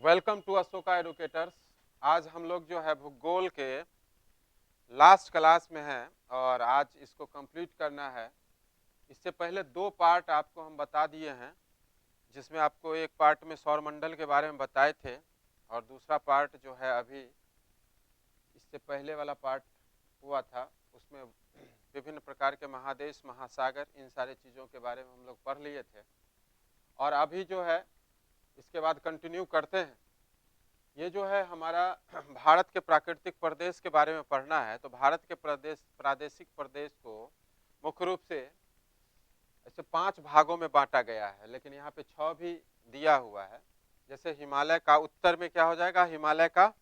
Welcome to Ashoka educators. आज हम लोग जो है भूगोल के लास्ट क्लास में हैं और आज इसको कंप्लीट करना है। इससे पहले दो पार्ट आपको हम बता दिए हैं, जिसमें आपको एक पार्ट में सौरमंडल के बारे में बताए थे और दूसरा पार्ट जो है अभी इससे पहले वाला पार्ट हुआ था, उसमें विभिन्न प्रकार के महादेश, महासागर, इन सारे चीज़ों के बारे में हम लोग पढ़ लिए थे। और अभी जो है इसके बाद कंटिन्यू करते हैं। ये जो है हमारा भारत के प्राकृतिक प्रदेश के बारे में पढ़ना है। तो भारत के प्रादेशिक प्रदेश को मुख्य रूप से ऐसे 5 भागों में बांटा गया है, लेकिन यहाँ पे 6 भी दिया हुआ है। जैसे हिमालय का उत्तर में क्या हो जाएगा, हिमालय का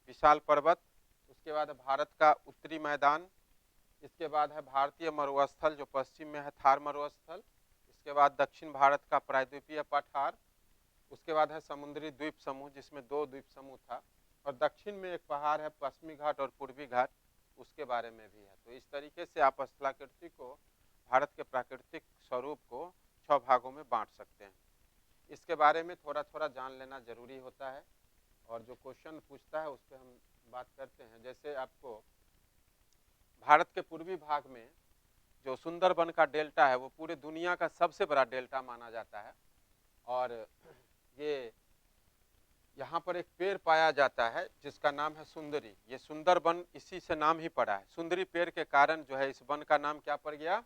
विशाल पर्वत, उसके बाद भारत का उत्तरी मैदान, इसके बाद है भारतीय मरुस्थल जो पश्चिम में है, थार मरुस्थल, इसके बाद दक्षिण भारत का प्रायद्वीपीय पठार, उसके बाद है समुद्री द्वीप समूह जिसमें 2 द्वीप समूह था, और दक्षिण में एक पहाड़ है पश्चिमी घाट और पूर्वी घाट, उसके बारे में भी है। तो इस तरीके से आप स्थलाकृति को, भारत के प्राकृतिक स्वरूप को 6 भागों में बांट सकते हैं। इसके बारे में थोड़ा थोड़ा जान लेना जरूरी होता है और जो क्वेश्चन पूछता है उस पर हम बात करते हैं। जैसे आपको भारत के पूर्वी भाग में जो सुंदरबन का डेल्टा है वो पूरे दुनिया का सबसे बड़ा डेल्टा माना जाता है। और ये यहाँ पर एक पेड़ पाया जाता है जिसका नाम है सुंदरी। ये सुंदरबन इसी से नाम ही पड़ा है। सुंदरी पेड़ के कारण जो है इस वन का नाम क्या पड़ गया,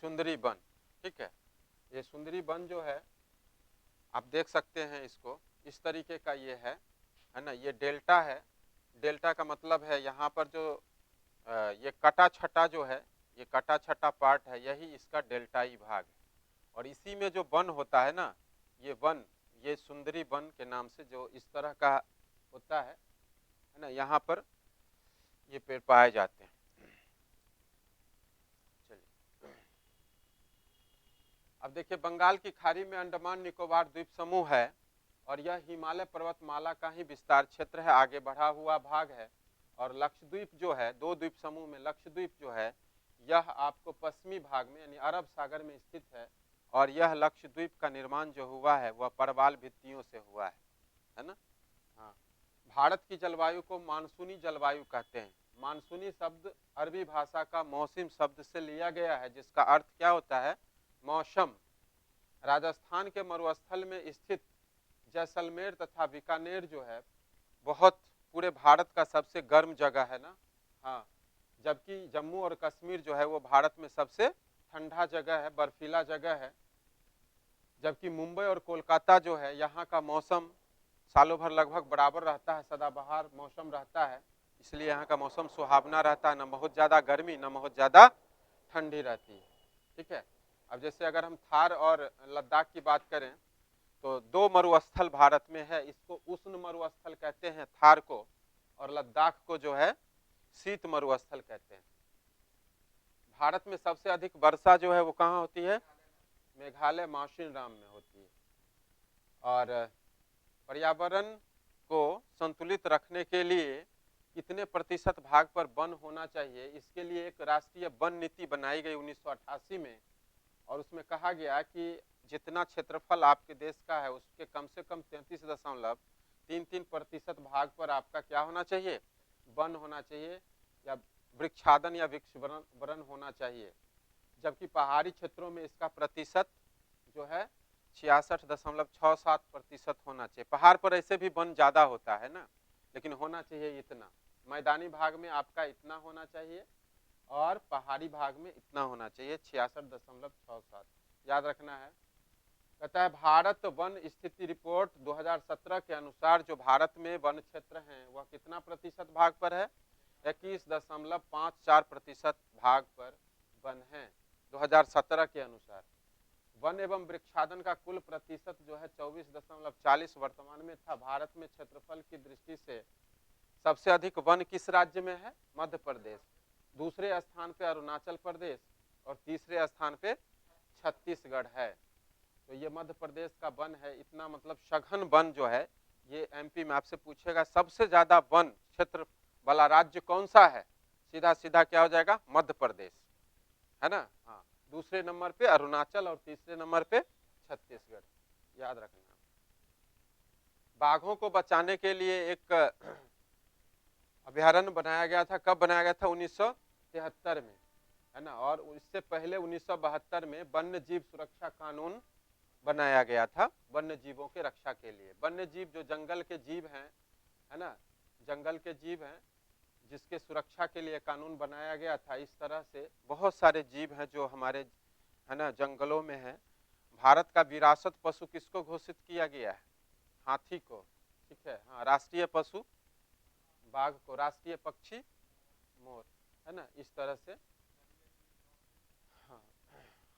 सुंदरी वन। ठीक है, ये सुंदरी वन जो है आप देख सकते हैं, इसको इस तरीके का ये है ना। ये डेल्टा है। डेल्टा का मतलब है यहाँ पर जो ये कटा छटा जो है, ये कटा छटा पार्ट है, यही इसका डेल्टाई भाग है। और इसी में जो वन होता है ना, ये वन, ये सुंदरी वन के नाम से जो इस तरह का होता है ना, यहाँ पर ये पेड़ पाए जाते हैं। चलिए अब देखिए, बंगाल की खाड़ी में अंडमान निकोबार द्वीप समूह है और यह हिमालय पर्वतमाला का ही विस्तार क्षेत्र है, आगे बढ़ा हुआ भाग है। और लक्षद्वीप जो है, 2 द्वीप समूह में लक्षद्वीप जो है, यह आपको पश्चिमी भाग में यानी अरब सागर में स्थित है। और यह लक्षद्वीप का निर्माण जो हुआ है वह परवाल भित्तियों से हुआ है ना। हाँ, भारत की जलवायु को मानसूनी जलवायु कहते हैं। मानसूनी शब्द अरबी भाषा का मौसम शब्द से लिया गया है, जिसका अर्थ क्या होता है, मौसम। राजस्थान के मरुस्थल में स्थित जैसलमेर तथा बीकानेर जो है बहुत पूरे भारत का सबसे गर्म जगह है ना। हाँ, जबकि जम्मू और कश्मीर जो है वो भारत में सबसे ठंडा जगह है, बर्फीला जगह है। जबकि मुंबई और कोलकाता जो है, यहाँ का मौसम सालों भर लगभग बराबर रहता है, सदाबहार मौसम रहता है, इसलिए यहाँ का मौसम सुहावना रहता है, न बहुत ज़्यादा गर्मी न बहुत ज़्यादा ठंडी रहती है। ठीक है, अब जैसे अगर हम थार और लद्दाख की बात करें तो 2 मरुस्थल भारत में है। इसको उष्ण मरुस्थल कहते हैं थार को, और लद्दाख को जो है शीत मरुस्थल कहते हैं। भारत में सबसे अधिक वर्षा जो है वो कहाँ होती है, मेघालय माउसिनराम में होती है। और पर्यावरण को संतुलित रखने के लिए कितने प्रतिशत भाग पर वन होना चाहिए, इसके लिए एक राष्ट्रीय वन नीति बनाई गई 1988 में। और उसमें कहा गया कि जितना क्षेत्रफल आपके देश का है उसके कम से कम 33.33% भाग पर आपका क्या होना चाहिए, वन होना चाहिए, या वृक्षादन या वृक्ष वरण होना चाहिए। जबकि पहाड़ी क्षेत्रों में इसका प्रतिशत जो है 66.67% होना चाहिए। पहाड़ पर ऐसे भी वन ज़्यादा होता है ना, लेकिन होना चाहिए इतना। मैदानी भाग में आपका इतना होना चाहिए और पहाड़ी भाग में इतना होना चाहिए, 66.67, याद रखना है। कहता है भारत वन स्थिति रिपोर्ट 2017 के अनुसार जो भारत में वन क्षेत्र हैं वह कितना प्रतिशत भाग पर है, 21.54% भाग पर वन है 2017 के अनुसार। वन एवं वृक्षादन का कुल प्रतिशत जो है 24.40 वर्तमान में था। भारत में क्षेत्रफल की दृष्टि से सबसे अधिक वन किस राज्य में है, मध्य प्रदेश। दूसरे स्थान पे अरुणाचल प्रदेश और तीसरे स्थान पे छत्तीसगढ़ है। तो ये मध्य प्रदेश का वन है इतना, मतलब सघन वन जो है। ये एमपी में आपसे पूछेगा सबसे ज्यादा वन क्षेत्र वाला राज्य कौन सा है, सीधा सीधा क्या हो जाएगा, मध्य प्रदेश, है ना। हाँ, दूसरे नंबर पे अरुणाचल और तीसरे नंबर पे छत्तीसगढ़, याद रखना। बाघों को बचाने के लिए एक अभयारण्य बनाया गया था। कब बनाया गया था? 1973 में, है ना। और इससे पहले 1972 में वन्य जीव सुरक्षा कानून बनाया गया था वन्य जीवों के रक्षा के लिए। वन्य जीव जो जंगल के जीव हैं, है ना, जंगल के जीव हैं, जिसके सुरक्षा के लिए कानून बनाया गया था। इस तरह से बहुत सारे जीव हैं जो हमारे, है ना, जंगलों में हैं। भारत का विरासत पशु किसको घोषित किया गया है? हाथी को, ठीक है। हाँ, राष्ट्रीय पशु बाघ को, राष्ट्रीय पक्षी मोर, है ना। इस तरह से हाँ,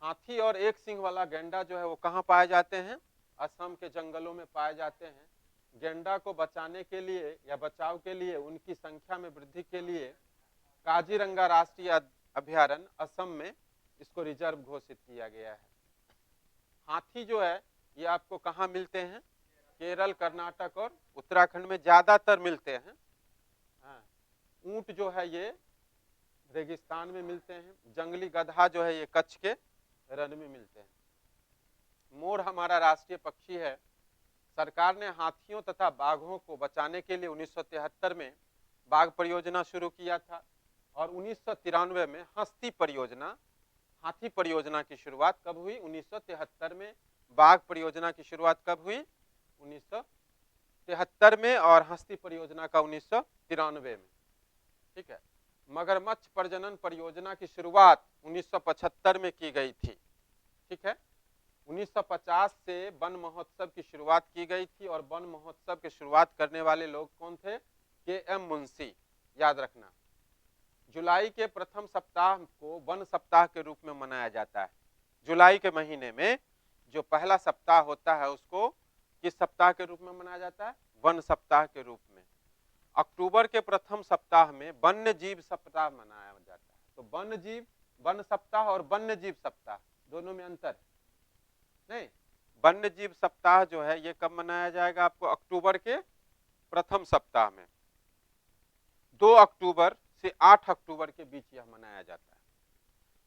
हाथी और एक सिंह वाला गैंडा जो है वो कहाँ पाए जाते हैं? असम के जंगलों में पाए जाते हैं। गैंडा को बचाने के लिए या बचाव के लिए, उनकी संख्या में वृद्धि के लिए काजीरंगा राष्ट्रीय अभयारण्य असम में इसको रिजर्व घोषित किया गया है। हाथी जो है ये आपको कहाँ मिलते हैं? केरल, कर्नाटक और उत्तराखंड में ज्यादातर मिलते हैं। हाँ, ऊंट जो है ये रेगिस्तान में मिलते हैं। जंगली गधा जो है ये कच्छ के रण में मिलते हैं। मोर हमारा राष्ट्रीय पक्षी है। सरकार ने हाथियों तथा बाघों को बचाने के लिए 1973 में बाघ परियोजना शुरू किया था और 1993 में हस्ती परियोजना, हाथी परियोजना की शुरुआत कब हुई? 1973 में। बाघ परियोजना की शुरुआत कब हुई? 1973 में और हस्ती परियोजना का 1993 में, ठीक है। मगरमच्छ प्रजनन परियोजना की शुरुआत 1975 में की गई थी, ठीक है। 1950 से वन महोत्सव की शुरुआत की गई थी और वन महोत्सव की शुरुआत करने वाले लोग कौन थे? के.एम. मुंशी, याद रखना। जुलाई के प्रथम सप्ताह को वन सप्ताह के रूप में मनाया जाता है। जुलाई के महीने में जो पहला सप्ताह होता है उसको किस सप्ताह के रूप में मनाया जाता है? वन सप्ताह के रूप में। अक्टूबर के प्रथम सप्ताह में वन्य जीव सप्ताह मनाया जाता है। तो वन्य जीव, वन सप्ताह और वन्य जीव सप्ताह दोनों में अंतर है नहीं। वन्य जीव सप्ताह जो है ये कब मनाया जाएगा? आपको अक्टूबर के प्रथम सप्ताह में, 2 अक्टूबर से 8 अक्टूबर के बीच यह मनाया जाता है।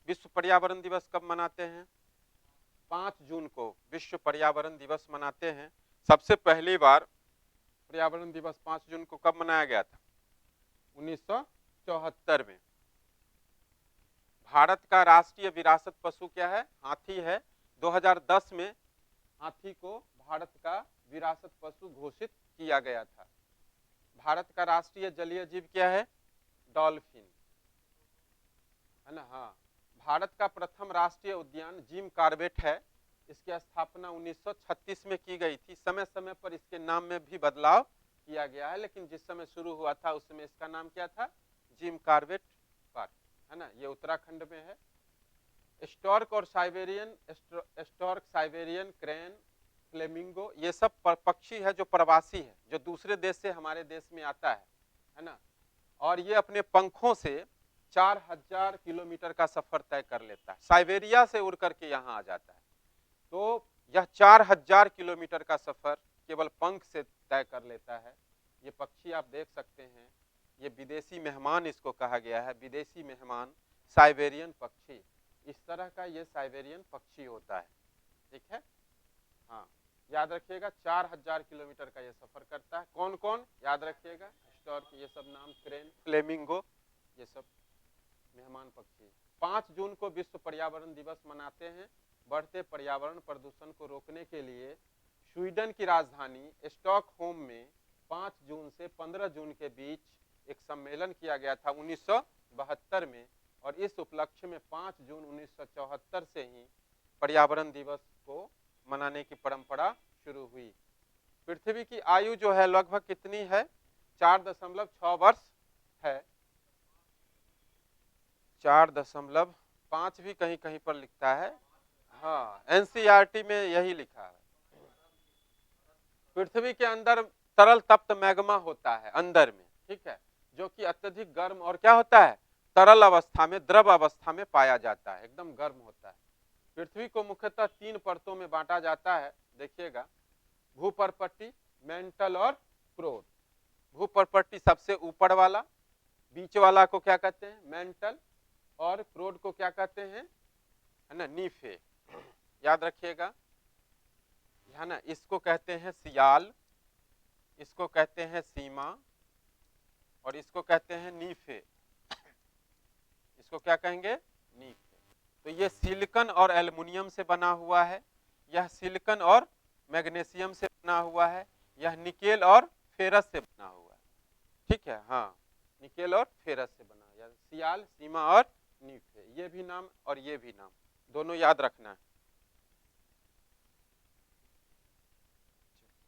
विश्व पर्यावरण दिवस कब मनाते हैं? 5 जून को विश्व पर्यावरण दिवस मनाते हैं। सबसे पहली बार पर्यावरण दिवस 5 जून को कब मनाया गया था? 1974 में। भारत का राष्ट्रीय विरासत पशु क्या है? हाथी है। 2010 में हाथी को भारत का विरासत पशु घोषित किया गया था। भारत का राष्ट्रीय जलीय जीव क्या है? डॉल्फिन, है ना। हाँ, भारत का प्रथम राष्ट्रीय उद्यान जिम कॉर्बेट है। इसकी स्थापना 1936 में की गई थी। समय समय पर इसके नाम में भी बदलाव किया गया है, लेकिन जिस समय शुरू हुआ था उस समय इसका नाम क्या था? जिम कॉर्बेट पार्क, है ना। ये उत्तराखंड में है। स्टॉर्क और Siberian, stork, Siberian crane, flamingo, ये सब पक्षी है जो प्रवासी है, जो दूसरे देश से हमारे देश में आता है ना। और ये अपने पंखों से 4000 किलोमीटर का सफर तय कर लेता है। साइबेरिया से उड़ करके यहाँ आ जाता है। तो यह 4000 किलोमीटर का सफर केवल पंख से तय कर लेता है। ये पक्षी आप देख सकते हैं, ये विदेशी मेहमान इसको कहा गया है, विदेशी मेहमान, साइबेरियन पक्षी। इस तरह का ये साइबेरियन पक्षी होता है, ठीक है। हाँ, याद रखिएगा 4000 किलोमीटर का ये सफर करता है। कौन कौन? याद रखिएगा, स्टॉर्क, ये सब नाम, क्रेन, फ्लेमिंगो, ये सब मेहमान पक्षी। 5 जून को विश्व पर्यावरण दिवस मनाते हैं। बढ़ते पर्यावरण प्रदूषण को रोकने के लिए स्वीडन की राजधानी स्टॉकहोम में 5 जून से 15 जून के बीच एक सम्मेलन किया गया था 1972 में। और इस उपलक्ष्य में 5 जून 1974 से ही पर्यावरण दिवस को मनाने की परंपरा शुरू हुई। पृथ्वी की आयु जो है लगभग कितनी है? 4.6 वर्ष है। 4.5 भी कहीं कहीं पर लिखता है। हाँ, एनसीईआरटी में यही लिखा है। पृथ्वी के अंदर तरल तप्त मैग्मा होता है अंदर में, ठीक है, जो कि अत्यधिक गर्म और क्या होता है? तरल अवस्था में, द्रव अवस्था में पाया जाता है, एकदम गर्म होता है। पृथ्वी को मुख्यतः 3 परतों में बांटा जाता है। देखिएगा, भूपर्पट्टी, मेंटल और क्रोड। भूपर्पट्टी सबसे ऊपर वाला, बीच वाला को क्या कहते हैं? मेंटल, और क्रोड को क्या कहते हैं? है ना, नीफे। याद रखिएगा, है ना। इसको कहते हैं सियाल, इसको कहते हैं सीमा और इसको कहते हैं नीफे। इसको क्या कहेंगे? नीफे। तो ये सिलिकॉन और एल्युमिनियम से बना हुआ है, यह सिलिकॉन और मैग्नीशियम से बना हुआ है, यह निकेल और फेरस से बना हुआ है। ठीक है, हाँ, निकेल और फेरस से बना हुआ है। सियाल, सीमा और नीफे, ये भी नाम और ये भी नाम दोनों याद रखना है।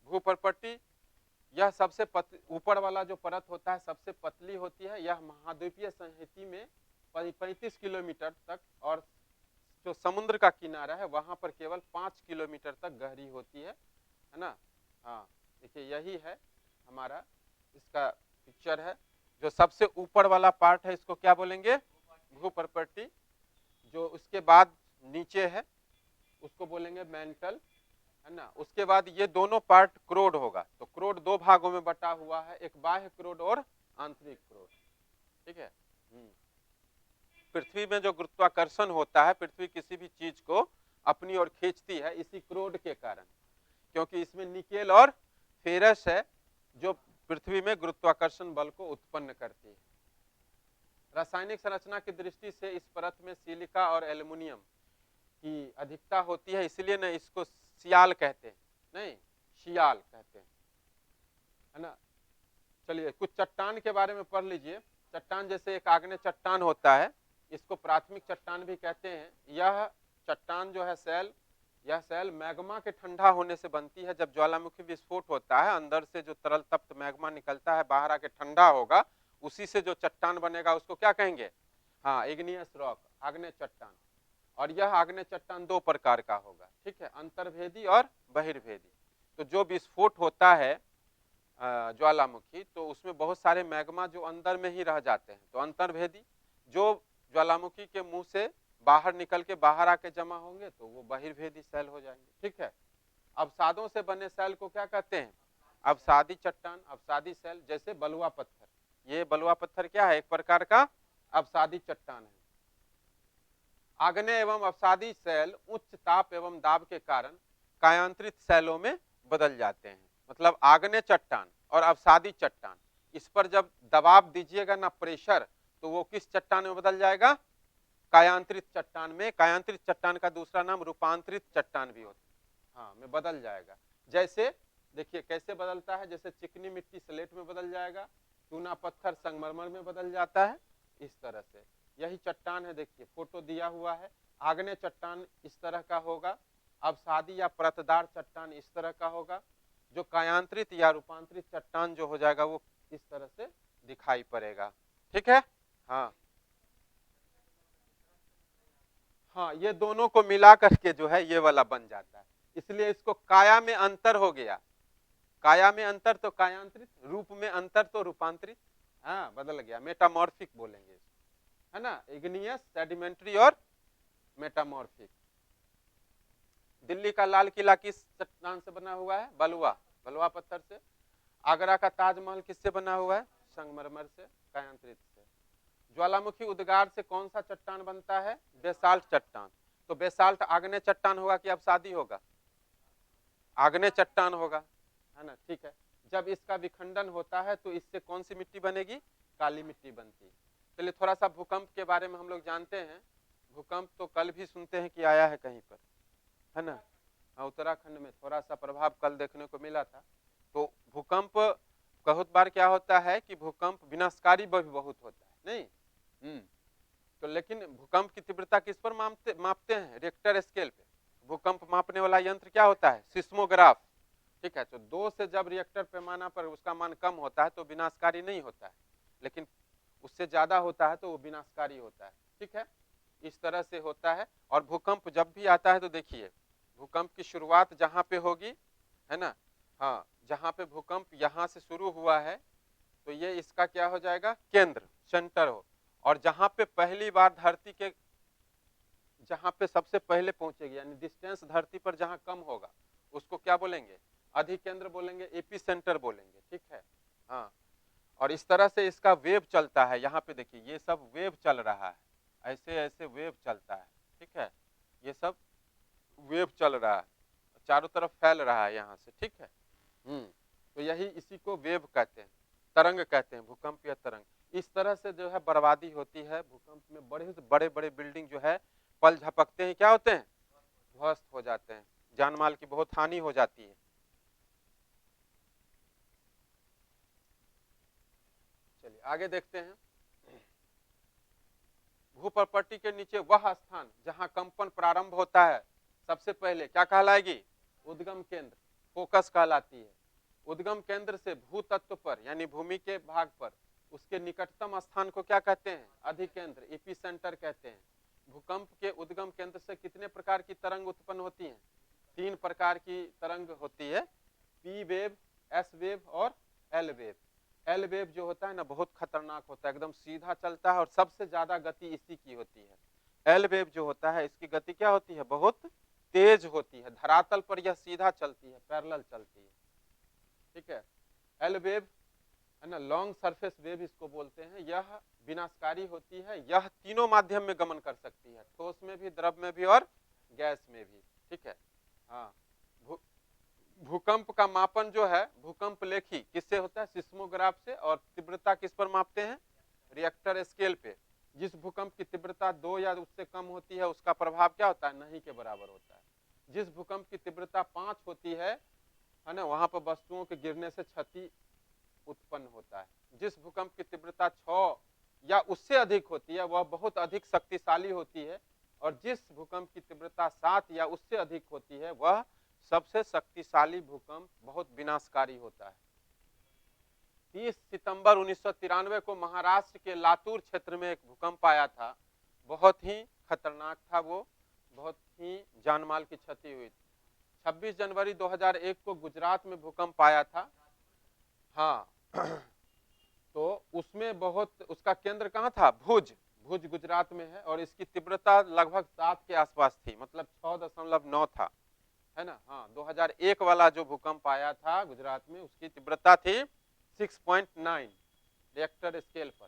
भूपर्पट्टी, यह सबसे ऊपर वाला जो परत होता है सबसे पतली होती है। यह महाद्वीपीय संहति में 35 किलोमीटर तक, और जो समुद्र का किनारा है वहां पर केवल 5 किलोमीटर तक गहरी होती है ना। हाँ, देखिए यही है हमारा इसका पिक्चर है। जो सबसे ऊपर वाला पार्ट है इसको क्या बोलेंगे? भूपर्पट्टी। जो उसके बाद नीचे है उसको बोलेंगे मेंटल, है ना। उसके बाद ये दोनों पार्ट क्रोड होगा। तो क्रोड दो भागों में बटा हुआ है, एक बाह्य क्रोड और आंतरिक क्रोड। ठीक है। पृथ्वी में जो गुरुत्वाकर्षण होता है, पृथ्वी किसी भी चीज को अपनी ओर खींचती है इसी क्रोड के कारण, क्योंकि इसमें निकेल और फेरस है जो पृथ्वी में गुरुत्वाकर्षण बल को उत्पन्न करती है। रासायनिक संरचना की दृष्टि से इस परत में सिलिका और एल्युमिनियम की अधिकता होती है, इसलिए ना इसको सियाल कहते हैं, नहीं शियाल कहते हैं, है ना। चलिए कुछ चट्टान के बारे में पढ़ लीजिए। चट्टान जैसे एक आग्नेय चट्टान होता है, इसको प्राथमिक चट्टान भी कहते हैं। यह चट्टान जो है सेल, यह सेल मैग्मा के ठंडा होने से बनती है। जब ज्वालामुखी विस्फोट होता है, अंदर से जो तरल तप्त मैग्मा निकलता है बाहर आके ठंडा होगा, उसी से जो चट्टान बनेगा उसको क्या कहेंगे? हाँ, इग्नियस रॉक, आग्नेय चट्टान। और यह आग्नेय चट्टान दो प्रकार का होगा, ठीक है, अंतर्भेदी और बहिर्भेदी। तो जो विस्फोट होता है ज्वालामुखी, तो उसमें बहुत सारे मैग्मा जो अंदर में ही रह जाते हैं, तो अंतर्भेदी। जो ज्वालामुखी के मुंह से बाहर निकल के बाहर आके जमा होंगे तो वो बहिर्भेदी सेल हो जाएंगे। ठीक है। अवसादों से बने सेल को क्या कहते हैं? अवसादी चट्टान, अवसादी सेल। जैसे बलुआ पत्थर, ये बलुआ पत्थर क्या है? एक प्रकार का अवसादी चट्टान है। आग्नेय एवं अवसादी सेल उच्च ताप एवं दाब के कारण कायांतरित सेलों में बदल जाते हैं। मतलब आग्नेय चट्टान और अवसादी चट्टान, इस पर जब दबाव दीजिएगा ना, प्रेशर, तो वो किस चट्टान में बदल जाएगा? कायांतरित चट्टान में। कायांतरित चट्टान का दूसरा नाम रूपांतरित चट्टान भी होता है, हाँ, में बदल जाएगा। जैसे देखिए कैसे बदलता है, जैसे चिकनी मिट्टी स्लेट में बदल जाएगा, चूना पत्थर संगमरमर में बदल जाता है, इस तरह से। यही चट्टान है, देखिए फोटो दिया हुआ है। आग्नेय चट्टान इस तरह का होगा, अवसादी या परतदार चट्टान इस तरह का होगा, जो कायांतरित या रूपांतरित चट्टान जो हो जाएगा वो इस तरह से दिखाई पड़ेगा। ठीक है, हाँ हाँ, ये दोनों को मिला करके जो है ये वाला बन जाता है, इसलिए इसको काया में अंतर हो गया। काया में अंतर तो कायांतरित, रूप में अंतर तो रूपांतरित, हाँ बदल गया, मेटामॉर्फिक बोलेंगे, है ना। इग्नियस, सेडिमेंट्री और मेटामॉर्फिक। दिल्ली का लाल किला किस चट्टान से बना हुआ है? बलुआ, बलुआ पत्थर से। आगरा का ताजमहल किससे बना हुआ है? संगमरमर से, कायांतरित से। ज्वालामुखी उद्गार से कौन सा चट्टान बनता है? बेसाल्ट चट्टान। तो बेसाल्ट आग्नेय चट्टान होगा कि अवसादी होगा? आग्नेय चट्टान होगा, है ना। ठीक है। जब इसका विखंडन होता है तो इससे कौन सी मिट्टी बनेगी? काली मिट्टी बनती है। चलिए थोड़ा सा भूकंप के बारे में हम लोग जानते हैं। भूकंप तो कल भी सुनते हैं कि आया है कहीं पर, है ना। उत्तराखंड में थोड़ा सा प्रभाव कल देखने को मिला था। तो भूकंप बहुत बार क्या होता है कि भूकंप विनाशकारी भी बहुत होता है, नहीं। तो लेकिन भूकंप की तीव्रता किस पर मापते हैं? रिक्टर स्केल पे। भूकंप मापने वाला यंत्र क्या होता है? सिस्मोग्राफ। ठीक है। तो 2 से जब रिएक्टर पैमाना पर उसका मान कम होता है तो विनाशकारी नहीं होता है, लेकिन उससे ज्यादा होता है तो वो विनाशकारी होता है। ठीक है, इस तरह से होता है। और भूकंप जब भी आता है तो देखिए भूकंप की शुरुआत जहां पे होगी, है ना, हाँ, जहां पे भूकंप यहां से शुरू हुआ है तो ये इसका क्या हो जाएगा? केंद्र, सेंटर हो। और जहां पे पहली बार धरती के, जहां पे सबसे पहले पहुंचेगी, यानी डिस्टेंस धरती पर जहां कम होगा उसको क्या बोलेंगे? अधिकेंद्र बोलेंगे, एपी सेंटर बोलेंगे। ठीक है, हाँ। और इस तरह से इसका वेव चलता है। यहाँ पे देखिए ये सब वेव चल रहा है, ऐसे ऐसे वेव चलता है। ठीक है, ये सब वेव चल रहा है, चारों तरफ फैल रहा है यहाँ से। ठीक है। तो यही इसी को वेव कहते हैं, तरंग कहते हैं, भूकंप या तरंग। इस तरह से जो है बर्बादी होती है भूकंप में, बड़े से बड़े बड़े बिल्डिंग जो है पल झपकते हैं क्या होते हैं, ध्वस्त हो जाते हैं, जान माल की बहुत हानि हो जाती है। चलिए आगे देखते हैं। भूप्रपट्टी के नीचे वह स्थान जहां कंपन प्रारंभ होता है सबसे पहले क्या कहलाएगी, उद्गम केंद्र, फोकस कहलाती है। उद्गम केंद्र से भूतत्व पर यानी भूमि के भाग पर उसके निकटतम स्थान को क्या कहते हैं, अधिकेंद्र, एपिसेंटर कहते हैं। भूकंप के उद्गम केंद्र से कितने प्रकार की तरंग उत्पन्न होती हैं, 3 प्रकार की तरंग होती है, पी वेव, एस वेव और एल वेव। एल वेव जो होता है ना बहुत खतरनाक होता है, एकदम सीधा चलता है और सबसे ज्यादा गति इसी की होती है। एल वेव जो होता है इसकी गति क्या होती है, बहुत तेज होती है, धरातल पर यह सीधा चलती है, पैरेलल चलती है, ठीक है। एल वेव है ना, लॉन्ग सरफेस वेव इसको बोलते हैं। यह विनाशकारी होती है, यह तीनों माध्यम में गमन कर सकती है, ठोस में भी, द्रव में भी और गैस में भी, ठीक है। हाँ, भूकंप का मापन जो है भूकंप लेखी किससे होता है, सिस्मोग्राफ से, और तीव्रता किस पर मापते हैं, रिएक्टर स्केल पे। जिस भूकंप की तीव्रता 2 या उससे कम होती है उसका प्रभाव क्या होता है, नहीं के बराबर होता है। जिस भूकंप की तीव्रता 5 होती है ना, वहां पर वस्तुओं के गिरने से क्षति उत्पन्न होता है। जिस भूकंप की तीव्रता 6 या उससे अधिक होती है वह बहुत अधिक शक्तिशाली होती है, और जिस भूकंप की तीव्रता 7 या उससे अधिक होती है वह सबसे शक्तिशाली भूकंप, बहुत विनाशकारी होता है। 30 सितंबर 1993 को महाराष्ट्र के लातूर क्षेत्र में एक भूकंप आया था, बहुत ही खतरनाक था वो, बहुत ही जानमाल की क्षति हुई थी। 26 जनवरी 2001 को गुजरात में भूकंप आया था, हाँ तो उसमें बहुत, उसका केंद्र कहाँ था, भुज, भुज गुजरात में है, और इसकी तीव्रता लगभग 7 के आसपास थी, मतलब 6.9 था, है ना। हाँ, 2001 वाला जो भूकंप आया था गुजरात में उसकी तीव्रता थी 6.9 रिएक्टर स्केल पर।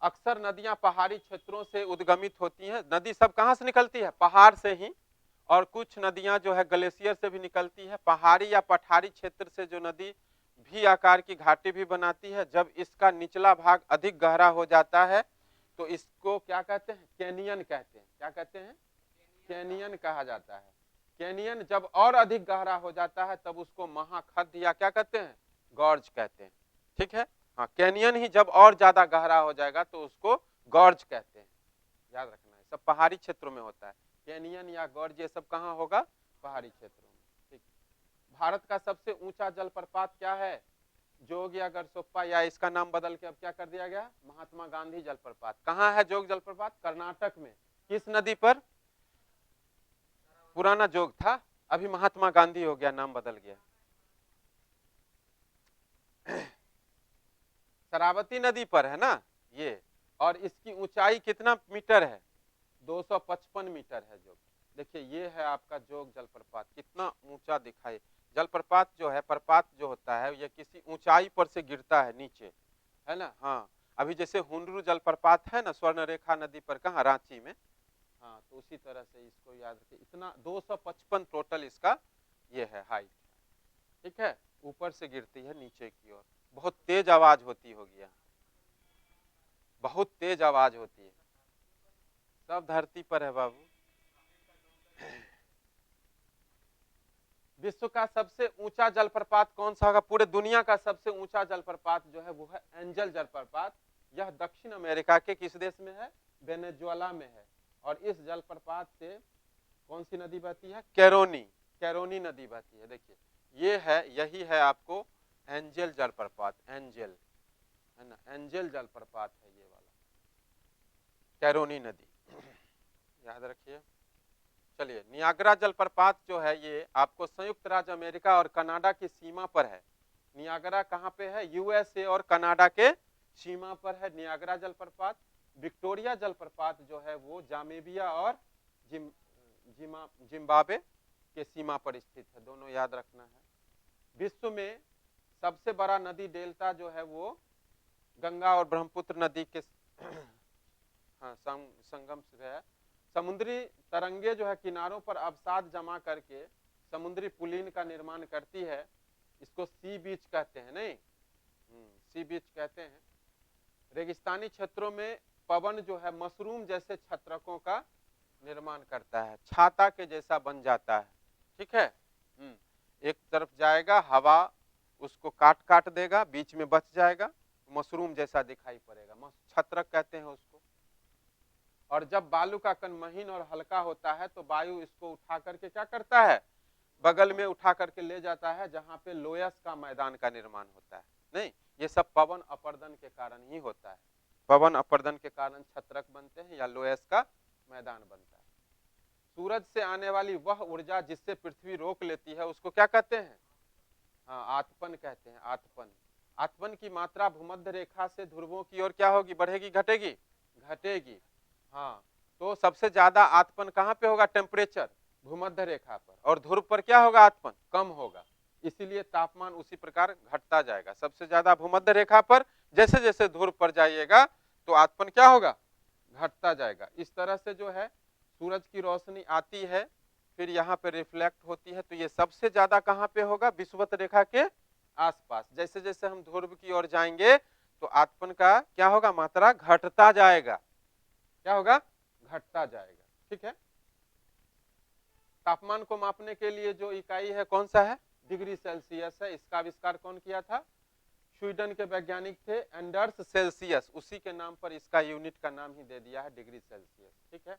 अक्सर नदियां पहाड़ी क्षेत्रों से उद्गमित होती हैं, नदी सब कहां से निकलती है, पहाड़ से ही, और कुछ नदियां जो है ग्लेशियर से भी निकलती है। पहाड़ी या पठारी क्षेत्र से जो नदी भी आकार की घाटी भी बनाती है, जब इसका निचला भाग अधिक गहरा हो जाता है तो इसको क्या कहते हैं, कैनियन कहते हैं। क्या कहते हैं, कैनियन कहा जाता है। कैनियन जब और अधिक गहरा हो जाता है तब उसको महाखड्ड या क्या कहते हैं, गॉर्ज कहते हैं, ठीक है। हाँ, कैनियन ही जब और ज्यादा गहरा हो जाएगा तो उसको गॉर्ज कहते हैं, याद रखना है। सब पहाड़ी क्षेत्रों में होता है, कैनियन या गॉर्ज ये सब कहाँ होगा, पहाड़ी क्षेत्रों में, ठीक। भारत का सबसे ऊंचा जलप्रपात क्या है, जोग या गरसोप्पा, या इसका नाम बदल के अब क्या कर दिया गया, महात्मा गांधी जलप्रपात। कहाँ है जोग जलप्रपात, कर्नाटक में। किस नदी पर, पुराना जोग था, अभी महात्मा गांधी हो गया, नाम बदल गया। शरावती नदी पर है ना ये, और इसकी ऊंचाई कितना मीटर है, 255 मीटर है जोग। देखिए ये है आपका जोग जलप्रपात, कितना ऊंचा दिखाई। जलप्रपात जो है, प्रपात जो होता है, ये किसी ऊंचाई पर से गिरता है नीचे, है ना। हाँ, अभी जैसे हुंडरू जलप्रपात है ना स्वर्णरेखा नदी पर, कहाँ, रांची में। हाँ, तो उसी तरह से इसको याद रखिए, इतना 255 टोटल इसका ये है हाइट, ठीक है। ऊपर से गिरती है नीचे की ओर, बहुत तेज आवाज होती होगी यहाँ, बहुत तेज आवाज होती है। सब धरती पर है बाबू। विश्व का सबसे ऊंचा जलप्रपात कौन सा होगा, पूरे दुनिया का सबसे ऊंचा जलप्रपात जो है वो है एंजल जलप्रपात। यह दक्षिण अमेरिका के किस देश में है, वेनेजुएला में है। और इस जलप्रपात से कौन सी नदी बहती है, कैरोनी, कैरोनी नदी बहती है। देखिए ये है, यही है आपको एंजल जलप्रपात, एंजल है ना, एंजल जलप्रपात है ये वाला, कैरोनी नदी, याद रखिए। चलिए, नियाग्रा जलप्रपात जो है ये आपको संयुक्त राज्य अमेरिका और कनाडा की सीमा पर है। नियाग्रा कहाँ पे है, यूएसए और कनाडा के सीमा पर है नियाग्रा जलप्रपात। विक्टोरिया जलप्रपात जो है वो जामेबिया और जिम्बाब्वे के सीमा पर स्थित है, दोनों याद रखना है। विश्व में सबसे बड़ा नदी डेल्टा जो है वो गंगा और ब्रह्मपुत्र नदी के हाँ संगम से है। समुद्री तरंगे जो है किनारों पर अवसाद जमा करके समुद्री पुलिन का निर्माण करती है। इसको सी बीच कहते हैं, नहीं सी बीच कहते हैं। रेगिस्तानी क्षेत्रों में पवन जो है मशरूम जैसे छत्रकों का निर्माण करता है, छाता के जैसा बन जाता है, ठीक है। एक तरफ जाएगा, हवा उसको काट काट देगा, बीच में बच जाएगा, मशरूम जैसा दिखाई पड़ेगा, छत्रक कहते हैं उसको। और जब बालू का कण महीन और हल्का होता है तो वायु इसको उठा करके क्या करता है, बगल में उठा करके ले जाता है जहां पे लोयस का मैदान का निर्माण होता है। नहीं, ये सब पवन अपर्दन के कारण ही होता है। पवन अपर्दन के कारण छत्रक बनते हैं या लोयस का मैदान बनता है। सूरज से आने वाली वह ऊर्जा जिससे पृथ्वी रोक लेती है उसको क्या कहते हैं, हाँ आतपन कहते हैं, आतपन। आतपन की मात्रा भूमध्य रेखा से ध्रुवों की ओर क्या होगी, बढ़ेगी घटेगी, घटेगी। हाँ, तो सबसे ज्यादा आतपन कहाँ पे होगा, टेम्परेचर भूमध्य रेखा पर, और ध्रुव पर क्या होगा, आतपन कम होगा, इसीलिए तापमान उसी प्रकार घटता जाएगा। सबसे ज्यादा भूमध्य रेखा पर, जैसे जैसे ध्रुव पर जाइएगा तो आतपन क्या होगा, घटता जाएगा। इस तरह से जो है सूरज की रोशनी आती है, फिर यहाँ पे रिफ्लेक्ट होती है, तो ये सबसे ज्यादा कहाँ पे होगा, विषुवत रेखा के आसपास। जैसे जैसे हम ध्रुव की ओर जाएंगे तो आतपन का क्या होगा, मात्रा घटता जाएगा, क्या होगा, घटता जाएगा, ठीक है। तापमान को मापने के लिए जो इकाई है कौन सा है, डिग्री सेल्सियस है। इसका आविष्कार कौन किया था, स्वीडन के वैज्ञानिक थे एंडर्स सेल्सियस, उसी के नाम पर इसका यूनिट का नाम ही दे दिया है डिग्री सेल्सियस, ठीक है।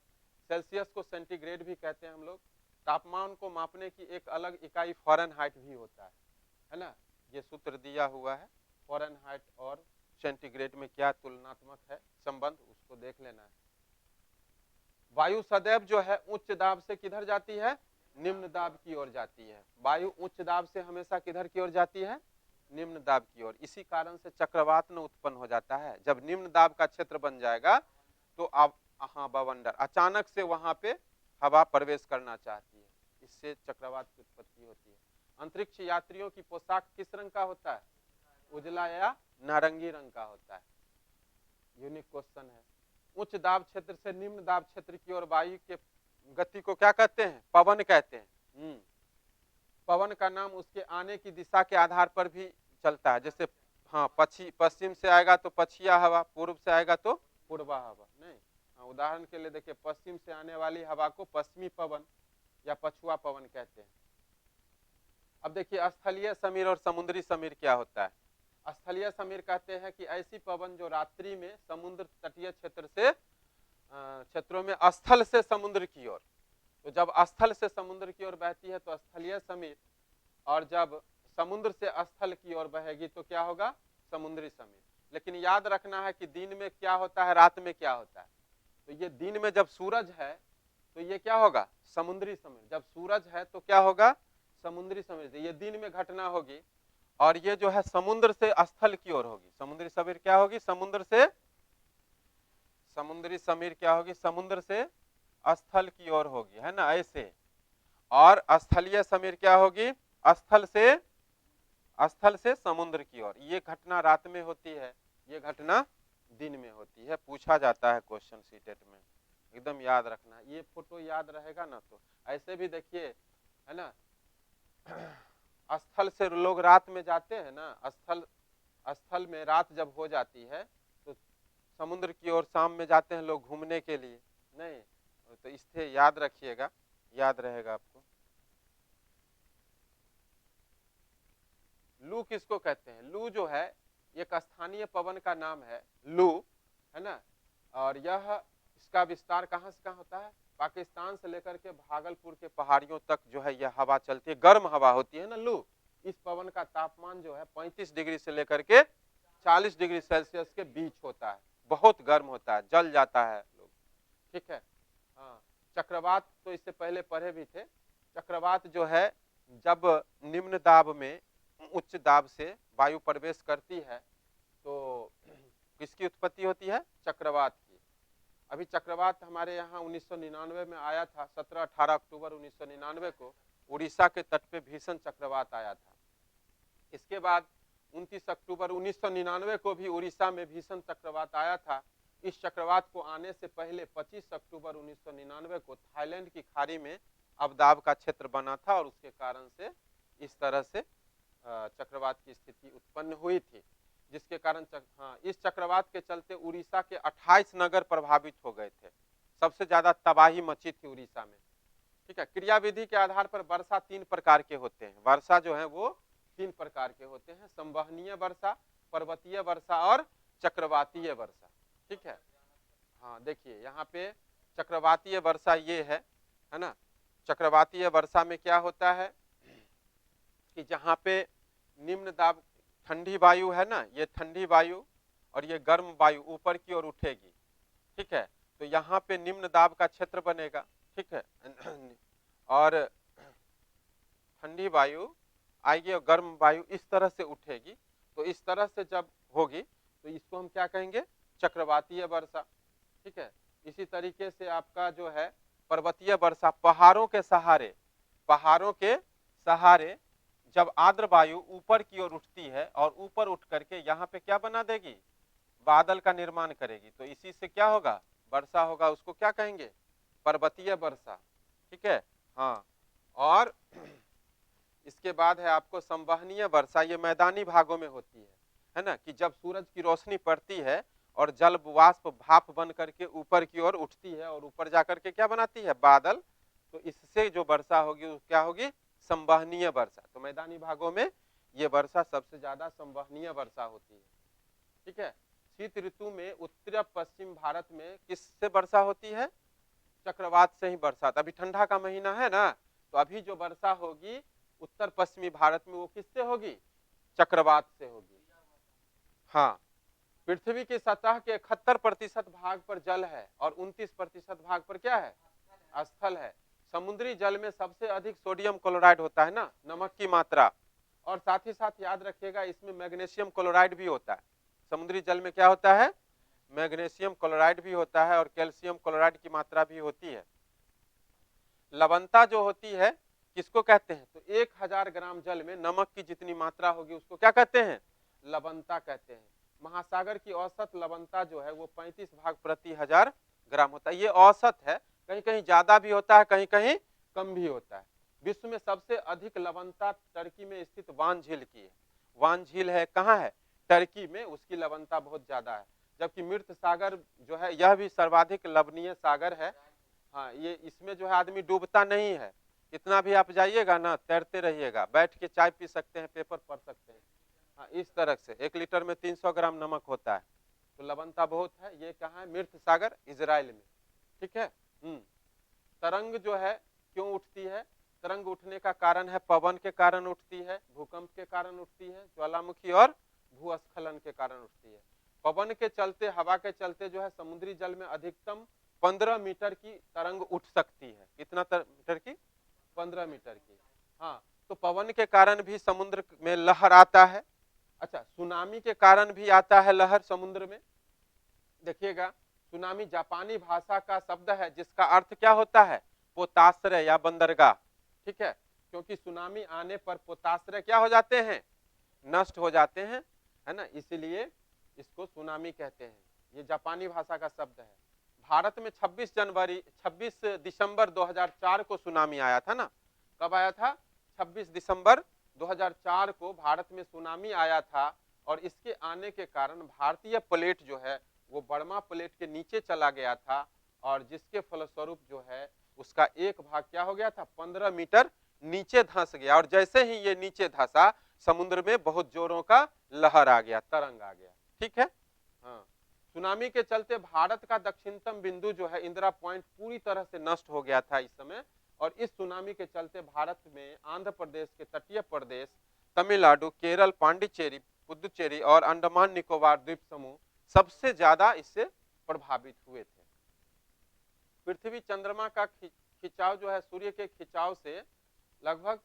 सेल्सियस को सेंटीग्रेड भी कहते हैं हम लोग। तापमान को मापने की एक अलग इकाई फ़ारेनहाइट भी होता है ना, ये सूत्र दिया हुआ है। फ़ारेनहाइट और सेंटीग्रेड में क्या तुलनात्मक है संबंध, उसको देख लेना है। वायु सदैव जो है उच्च दाब से किधर जाती है, निम्न दाब की ओर जाती है। वायु उच्च दाब से हमेशा किधर की ओर जाती है, निम्न दाब की ओर। इसी कारण से चक्रवात न उत्पन्न हो जाता है। जब निम्न दाब का क्षेत्र बन जाएगा तो अब हाँ बवंडर अचानक से वहां पे हवा प्रवेश करना चाहती है, इससे चक्रवात की उत्पत्ति होती है। अंतरिक्ष यात्रियों की पोशाक किस रंग का होता है, उजला या नारंगी रंग का होता है। यूनिक क्वेश्चन है। उच्च दाब क्षेत्र से निम्न दाब क्षेत्र की ओर वायु के गति को क्या कहते हैं, पवन कहते हैं। पवन का नाम उसके आने की दिशा के आधार पर भी चलता है। जैसे हाँ पश्चिम से आएगा तो पछिया हवा, पूर्व से आएगा तो पूर्वा हवा। नहीं, हाँ, उदाहरण के लिए देखिए, पश्चिम से आने वाली हवा को पश्चिमी पवन या पछुआ पवन कहते हैं। अब देखिए स्थलीय समीर और समुद्री समीर क्या होता है। स्थलीय समीर कहते हैं कि ऐसी पवन जो रात्रि में समुद्र तटीय क्षेत्र से क्षेत्रों में स्थल से समुद्र की ओर, तो जब स्थल से समुद्र की ओर बहती है तो स्थलीय समीर, और जब समुद्र से स्थल की ओर बहेगी तो क्या होगा, समुद्री समीर। लेकिन याद रखना है कि दिन में क्या होता है, रात में क्या होता है। तो ये दिन में जब सूरज है तो ये क्या होगा, समुद्री समीर। जब सूरज है तो क्या होगा, समुद्री समीर। ये दिन में घटना होगी, और ये जो है समुद्र से स्थल की ओर होगी। समुद्री समीर क्या होगी, समुद्र से, समुद्री समीर क्या होगी, समुद्र से स्थल की ओर होगी, है ना, ऐसे। और स्थलीय समीर क्या होगी, स्थल से समुद्र की ओर। ये घटना रात में होती है, ये घटना दिन में होती है। पूछा जाता है क्वेश्चन सीटेट में, एकदम याद रखना। ये फोटो याद रहेगा ना, तो ऐसे भी देखिए, है ना, स्थल से लोग रात में जाते हैं ना, स्थल में रात जब हो जाती है तो समुद्र की ओर शाम में जाते हैं लोग घूमने के लिए। नहीं, तो इससे याद रखिएगा, याद रहेगा आपको। लू किसको कहते हैं, लू जो है एक स्थानीय पवन का नाम है, लू, है ना। और यह इसका विस्तार कहाँ से कहाँ होता है, पाकिस्तान से लेकर के भागलपुर के पहाड़ियों तक जो है यह हवा चलती है, गर्म हवा होती है ना लू। इस पवन का तापमान जो है 35 डिग्री से लेकर के 40 डिग्री सेल्सियस के बीच होता है, बहुत गर्म होता है, जल जाता है लोग, ठीक है। हाँ, चक्रवात तो इससे पहले पढ़े भी थे। चक्रवात जो है जब निम्न दाब में उच्च दाब से वायु प्रवेश करती है तो किसकी उत्पत्ति होती है, चक्रवात की। अभी चक्रवात हमारे यहाँ 1999 में आया था, 17-18 अक्टूबर 1999 को उड़ीसा के तट पे भीषण चक्रवात आया था। इसके बाद 29 अक्टूबर 1999 को भी उड़ीसा में भीषण चक्रवात आया था। इस चक्रवात को आने से पहले 25 अक्टूबर 1999 को थाईलैंड की खाड़ी में अवदाब का क्षेत्र बना था, और उसके कारण से इस तरह से चक्रवात की स्थिति उत्पन्न हुई थी, जिसके कारण इस चक्रवात के चलते उड़ीसा के 28 नगर प्रभावित हो गए थे। सबसे ज्यादा तबाही मची थी उड़ीसा में। ठीक है, क्रियाविधि के आधार पर वर्षा 3 प्रकार के होते हैं। वर्षा जो है वो 3 प्रकार के होते हैं, संवहनीय वर्षा, पर्वतीय वर्षा और चक्रवातीय वर्षा। ठीक है, हाँ देखिए यहाँ पे चक्रवातीय वर्षा ये है ना। चक्रवातीय वर्षा में क्या होता है कि जहाँ पे निम्न दाब, ठंडी वायु है ना, ये ठंडी वायु और ये गर्म वायु ऊपर की ओर उठेगी। ठीक है, तो यहाँ पे निम्न दाब का क्षेत्र बनेगा। ठीक है, और ठंडी वायु आएगी और गर्म वायु इस तरह से उठेगी। तो इस तरह से जब होगी तो इसको हम क्या कहेंगे, चक्रवातीय वर्षा। ठीक है, इसी तरीके से आपका जो है पर्वतीय वर्षा, पहाड़ों के सहारे जब आर्द्र वायु ऊपर की ओर उठती है और ऊपर उठ करके यहाँ पे क्या बना देगी, बादल का निर्माण करेगी, तो इसी से क्या होगा, वर्षा होगा। उसको क्या कहेंगे, पर्वतीय वर्षा। ठीक है, हाँ। और इसके बाद है आपको संवहनीय वर्षा, ये मैदानी भागों में होती है ना, कि जब सूरज की रोशनी पड़ती है और जल वाष्प भाप बन करके ऊपर की ओर उठती है और ऊपर जाकर के क्या बनाती है, बादल। तो इससे जो वर्षा होगी वो क्या होगी, संवहनीय वर्षा। तो मैदानी भागों में ये वर्षा सबसे ज्यादा संवहनीय वर्षा होती है। ठीक है, शीत ऋतु में उत्तर पश्चिम भारत में किससे वर्षा होती है, चक्रवात से ही वर्षा। अभी ठंडा का महीना है ना, तो अभी जो वर्षा होगी उत्तर पश्चिमी भारत में वो किससे होगी, चक्रवात से होगी। हाँ, पृथ्वी की सतह के 71% भाग पर जल है और 29% भाग पर क्या है, स्थल है। समुद्री जल में सबसे अधिक सोडियम क्लोराइड होता है ना, नमक की मात्रा, और साथ ही साथ याद रखिएगा इसमें मैग्नीशियम क्लोराइड भी होता है। समुद्री जल में क्या होता है, मैग्नीशियम क्लोराइड भी होता है और कैल्शियम क्लोराइड की मात्रा भी होती है। लवणता जो होती है किसको कहते हैं, तो 1000 ग्राम जल में नमक की जितनी मात्रा होगी उसको क्या कहते हैं, लवणता कहते हैं। महासागर की औसत लवणता जो है वो 35 भाग प्रति 1000 ग्राम होता है। ये औसत है, कहीं कहीं ज्यादा भी होता है, कहीं कहीं कम भी होता है। विश्व में सबसे अधिक लवणता टर्की में स्थित वान झील की है। वान झील है कहाँ है, टर्की में, उसकी लवणता बहुत ज्यादा है। जबकि मृत सागर जो है यह भी सर्वाधिक लवणीय सागर है। हाँ, ये इसमें जो है आदमी डूबता नहीं है, कितना भी आप जाइएगा ना तैरते रहिएगा, बैठ के चाय पी सकते हैं, पेपर पढ़ सकते हैं। हाँ, इस तरह से 1 लीटर में 300 ग्राम नमक होता है, तो लवणता बहुत है। ये कहाँ है, मृत सागर, इजराइल में। ठीक है। तरंग जो है क्यों उठती है, तरंग उठने का कारण है पवन के कारण उठती है, भूकंप के कारण उठती है, ज्वालामुखी और भूस्खलन के कारण उठती है। पवन के चलते, हवा के चलते जो है समुद्री जल में अधिकतम 15 मीटर की तरंग उठ सकती है। कितना मीटर की, 15 मीटर की। हाँ, तो पवन के कारण भी समुद्र में लहर आता है। अच्छा, सुनामी के कारण भी आता है लहर समुद्र में। देखिएगा, सुनामी जापानी भाषा का शब्द है जिसका अर्थ क्या होता है, पोताश्रय या बंदरगाह। ठीक है, क्योंकि सुनामी आने पर पोताश्रय क्या हो जाते हैं, नष्ट हो जाते हैं, है ना, इसीलिए इसको सुनामी कहते हैं। ये जापानी भाषा का शब्द है। भारत में 26 दिसंबर 2004 को सुनामी आया था ना। कब आया था, 26 दिसंबर 2004 को भारत में सुनामी आया था। और इसके आने के कारण भारतीय प्लेट जो है वो बर्मा प्लेट के नीचे चला गया था, और जिसके फलस्वरूप जो है उसका एक भाग क्या हो गया था, 15 मीटर नीचे धंस गया। और जैसे ही ये नीचे धंसा, समुद्र में बहुत जोरों का लहर आ गया, तरंग आ गया। ठीक है। हाँ, सुनामी के चलते भारत का दक्षिणतम बिंदु जो है इंदिरा पॉइंट पूरी तरह से नष्ट हो गया था इस समय। और इस सुनामी के चलते भारत में आंध्र प्रदेश के तटीय प्रदेश, तमिलनाडु, केरल, पांडिचेरी, पुदुचेरी और अंडमान निकोबार द्वीप समूह सबसे ज्यादा इससे प्रभावित हुए थे। पृथ्वी चंद्रमा का खिंचाव जो है सूर्य के खिंचाव से लगभग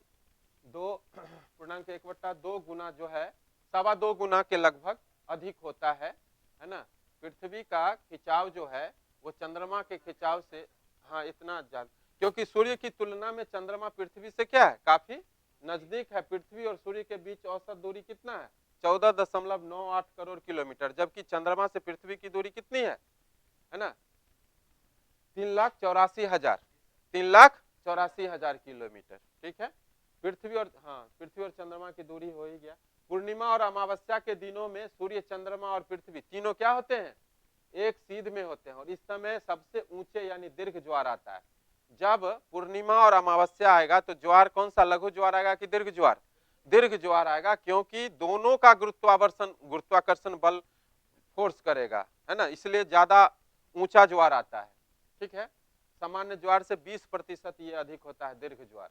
2.1/2 गुना जो है, 2.25 गुना के लगभग अधिक होता है ना। पृथ्वी का खिंचाव जो है वो चंद्रमा के खिंचाव से, हाँ, इतना ज्यादा, क्योंकि सूर्य की तुलना में चंद्रमा पृथ्वी से क्या है, काफी नजदीक है। पृथ्वी और सूर्य के बीच औसत दूरी कितना है, 14.98 करोड़ किलोमीटर, जबकि चंद्रमा से पृथ्वी की दूरी कितनी है ना, 3,84,000 किलोमीटर। ठीक है। पृथ्वी और चंद्रमा की दूरी हो ही गया। पूर्णिमा और अमावस्या के दिनों में सूर्य, चंद्रमा और पृथ्वी तीनों क्या होते हैं, एक सीध में होते हैं, और इस समय सबसे ऊंचे यानी दीर्घ ज्वार आता है। जब पूर्णिमा और अमावस्या आएगा तो ज्वार कौन सा, लघु ज्वार आएगा कि दीर्घ ज्वार, दीर्घ ज्वार आएगा, क्योंकि दोनों का गुरुत्वाकर्षण बल फोर्स करेगा, है ना, इसलिए ज्यादा ऊंचा ज्वार आता है। ठीक है, सामान्य ज्वार से 20% ये अधिक होता है दीर्घ ज्वार।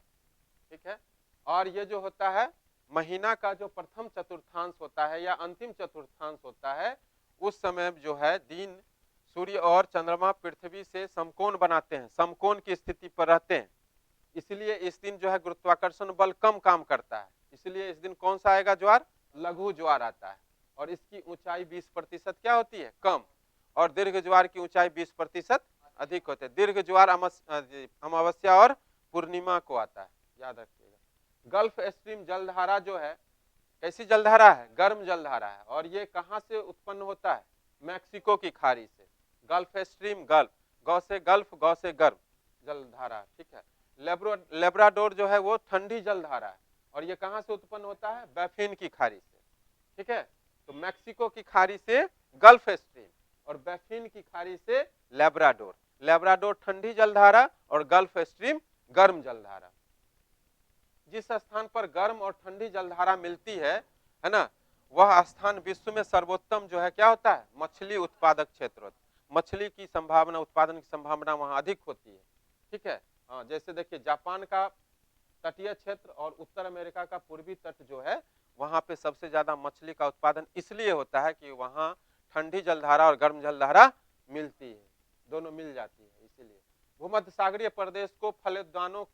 ठीक है, और ये जो होता है महीना का जो प्रथम चतुर्थांश होता है या अंतिम चतुर्थांश होता है, उस समय जो है दिन सूर्य और चंद्रमा पृथ्वी से समकोण बनाते हैं, समकोण की स्थिति पर रहते हैं, इसलिए इस दिन जो है गुरुत्वाकर्षण बल कम काम करता है, इसलिए इस दिन कौन सा आएगा ज्वार, लघु ज्वार आता है, और इसकी ऊंचाई 20% क्या होती है, कम, और दीर्घ ज्वार की ऊंचाई 20% अधिक होते हैं। दीर्घ ज्वार अमावस्या और पूर्णिमा को आता है, याद रखिएगा। गल्फ स्ट्रीम जलधारा जो है कैसी जलधारा है, गर्म जलधारा है, और ये कहां से उत्पन्न होता है, मैक्सिको की खाड़ी से। गल्फ स्ट्रीम, गल्फ, गौ से गल्फ, गौ से गर्म जलधारा। ठीक है, लेब्राडोर जो है वो ठंडी जलधारा है, और ये कहां से उत्पन्न होता है, बैफिन की खाड़ी से। ठीक है, तो मैक्सिको की खाड़ी से गल्फ स्ट्रीम और बैफिन की खाड़ी से लेब्राडोर। लेब्राडोर ठंडी जलधारा और गल्फ स्ट्रीम गर्म जलधारा। जिस स्थान पर गर्म और ठंडी जलधारा मिलती है ना, वह स्थान विश्व में सर्वोत्तम जो है क्या होता है, मछली उत्पादक क्षेत्र होता है। मछली की संभावना, उत्पादन की संभावना वहां अधिक होती है। ठीक है, हाँ, जैसे देखिए जापान का तटीय क्षेत्र और उत्तर अमेरिका का पूर्वी तट जो है, वहां पे सबसे ज्यादा मछली का उत्पादन इसलिए होता है कि वहां ठंडी जलधारा और गर्म जलधारा मिलती है, दोनों मिल जाती है, इसीलिए। भूमध्य सागरीय प्रदेश को फलोद्यानों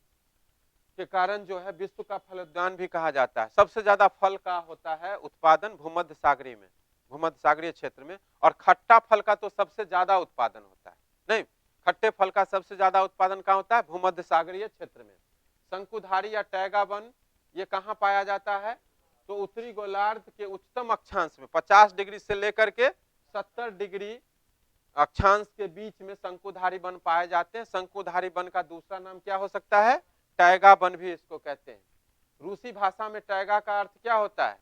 के कारण जो है विश्व का फलोद्यान भी कहा जाता है। सबसे ज्यादा फल का होता है उत्पादन भूमध्य सागरीय में, भूमध्य सागरीय क्षेत्र में, और खट्टा फल का तो सबसे ज्यादा उत्पादन होता है, नहीं, खट्टे फल का सबसे ज्यादा उत्पादन कहाँ होता है, भूमध्य सागरीय क्षेत्र में। शंकुधारी या टैगा वन ये कहाँ पाया जाता है, तो उत्तरी गोलार्ध के उच्चतम अक्षांश में 50 डिग्री से लेकर के 70 डिग्री अक्षांश के बीच में शंकुधारी वन पाए जाते हैं। शंकुधारी वन का दूसरा नाम क्या हो सकता है, टैगा वन भी इसको कहते हैं। रूसी भाषा में टैगा का अर्थ क्या होता है,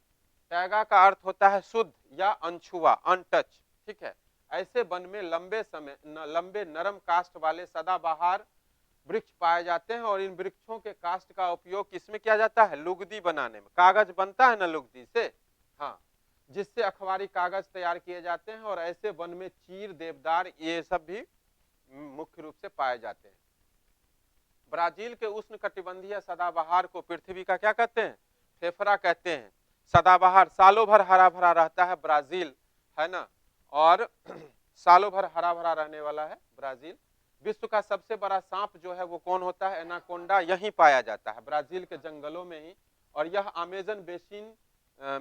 टैगा का अर्थ होता है शुद्ध या अनछुआ, अनटच। ठीक है, ऐसे वन में लंबे नरम काष्ठ वाले सदाबहार वृक्ष पाए जाते हैं, और इन वृक्षों के काष्ठ का उपयोग किसमें किया जाता है, लुगदी बनाने में। कागज बनता है ना लुगदी से, हाँ, जिससे अखबारी कागज तैयार किए जाते हैं, और ऐसे वन में चीर, देवदार ये सब भी मुख्य रूप से पाए जाते हैं। ब्राजील के उष्ण कटिबंधीय सदाबहार को पृथ्वी का क्या कहते हैं, फेफड़ा कहते हैं। सदाबहार सालों भर हरा भरा रहता है ब्राजील, है ना, और सालों भर हरा भरा रहने वाला है ब्राजील। विश्व का सबसे बड़ा सांप जो है वो कौन होता है, एनाकोंडा, यहीं पाया जाता है ब्राजील के जंगलों में ही, और यह अमेजन बेसिन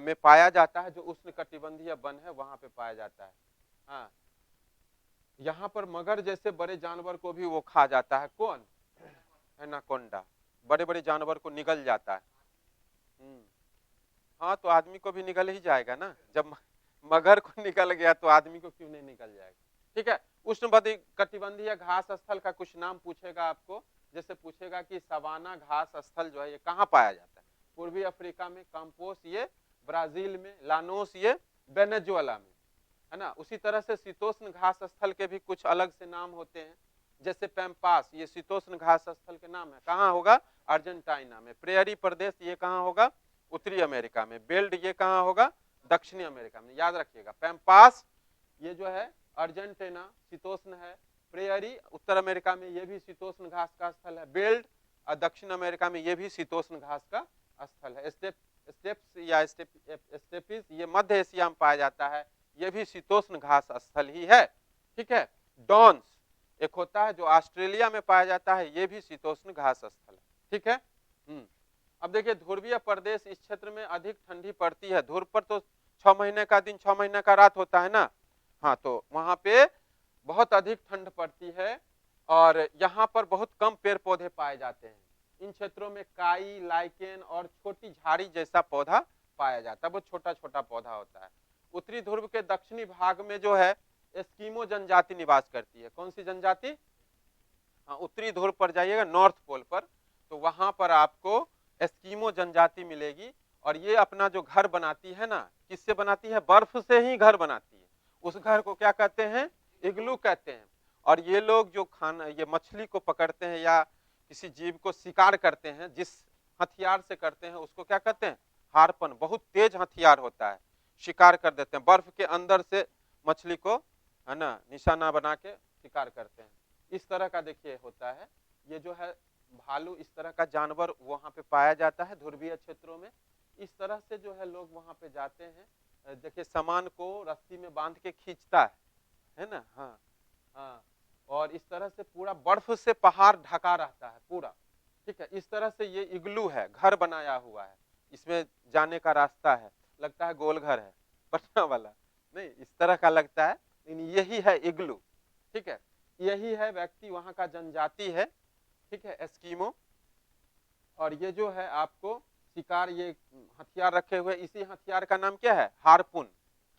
में पाया जाता है, जो उष्ण कटिबंधीय वन है वहां पे पाया जाता है। हाँ, यहाँ पर मगर जैसे बड़े जानवर को भी वो खा जाता है, कौन, एनाकोंडा, बड़े बड़े जानवर को निगल जाता है। हाँ, तो आदमी को भी निगल ही जाएगा ना, जब मगर को निकल गया तो आदमी को क्यों नहीं निकल जाएगा। ठीक है, उष्ण कटिबंधीय घास स्थल का कुछ नाम पूछेगा आपको, जैसे पूछेगा कि सवाना घास स्थल जो है ये कहाँ पाया जाता है, पूर्वी अफ्रीका में, काम्पोस ये ब्राजील में, लानोस ये वेनेजुएला में, है ना। उसी तरह से शीतोष्ण घास स्थल के भी कुछ अलग से नाम होते हैं, जैसे पैम्पास ये शीतोष्ण घास स्थल के नाम है, कहाँ होगा, अर्जेंटीना में। प्रेयरी प्रदेश ये कहाँ होगा, उत्तरी अमेरिका में। बेल्ट ये कहाँ होगा, दक्षिणी अमेरिका में। याद रखिएगा, पैम्पास ये जो है अर्जेंटीना शीतोष्ण है, प्रेयरी उत्तर अमेरिका में ये भी शीतोष्ण घास का स्थल है, बेल्ट और दक्षिण अमेरिका में ये भी शीतोष्ण घास का स्थल है। स्टेप्स या स्टेपिस ये मध्य एशिया में पाया जाता है, ये भी शीतोष्ण घास स्थल ही है। ठीक है, डॉन्स एक होता है जो ऑस्ट्रेलिया में पाया जाता है, ये भी शीतोष्ण घास स्थल है। ठीक है, अब देखिए ध्रुवीय प्रदेश, इस क्षेत्र में अधिक ठंडी पड़ती है। ध्रुव पर तो 6 महीने का दिन 6 महीने का रात होता है ना, हाँ, तो वहां पे बहुत अधिक ठंड पड़ती है, और यहाँ पर बहुत कम पेड़ पौधे पाए जाते हैं। इन क्षेत्रों में काई, लाइकेन और छोटी झाड़ी जैसा पौधा पाया जाता है, बहुत छोटा छोटा पौधा होता है। उत्तरी ध्रुव के दक्षिणी भाग में जो है एस्किमो जनजाति निवास करती है। कौन सी जनजाति, हाँ, उत्तरी ध्रुव पर जाइएगा, नॉर्थ पोल पर, तो वहां पर आपको एस्किमो जनजाति मिलेगी, और ये अपना जो घर बनाती है ना, किससे बनाती है? बर्फ से ही घर बनाती है। उस घर को क्या कहते हैं? इग्लू कहते हैं। और ये लोग जो खाना, ये मछली को पकड़ते हैं या किसी जीव को शिकार करते हैं, जिस हथियार से करते हैं उसको क्या कहते हैं? हार्पन। बहुत तेज हथियार होता है, शिकार कर देते हैं, बर्फ के अंदर से मछली को, है ना, निशाना बना के शिकार करते हैं। इस तरह का देखिए होता है। ये जो है भालू, इस तरह का जानवर वहां पे पाया जाता है ध्रुवीय क्षेत्रों में। इस तरह से जो है लोग वहां पे जाते हैं। देखिए सामान को रस्सी में बांध के खींचता है ना। हाँ हाँ। और इस तरह से पूरा बर्फ से पहाड़ ढका रहता है पूरा। ठीक है, इस तरह से ये इग्लू है, घर बनाया हुआ है। इसमें जाने का रास्ता है, लगता है गोल घर है पटना वाला, नहीं इस तरह का लगता है, लेकिन यही है इग्लू। ठीक है, यही है व्यक्ति, वहां का जनजाति है। ठीक है, एस्किमो। और ये जो है आपको शिकार, ये हथियार रखे हुए, इसी हथियार का नाम क्या है? हार्पून।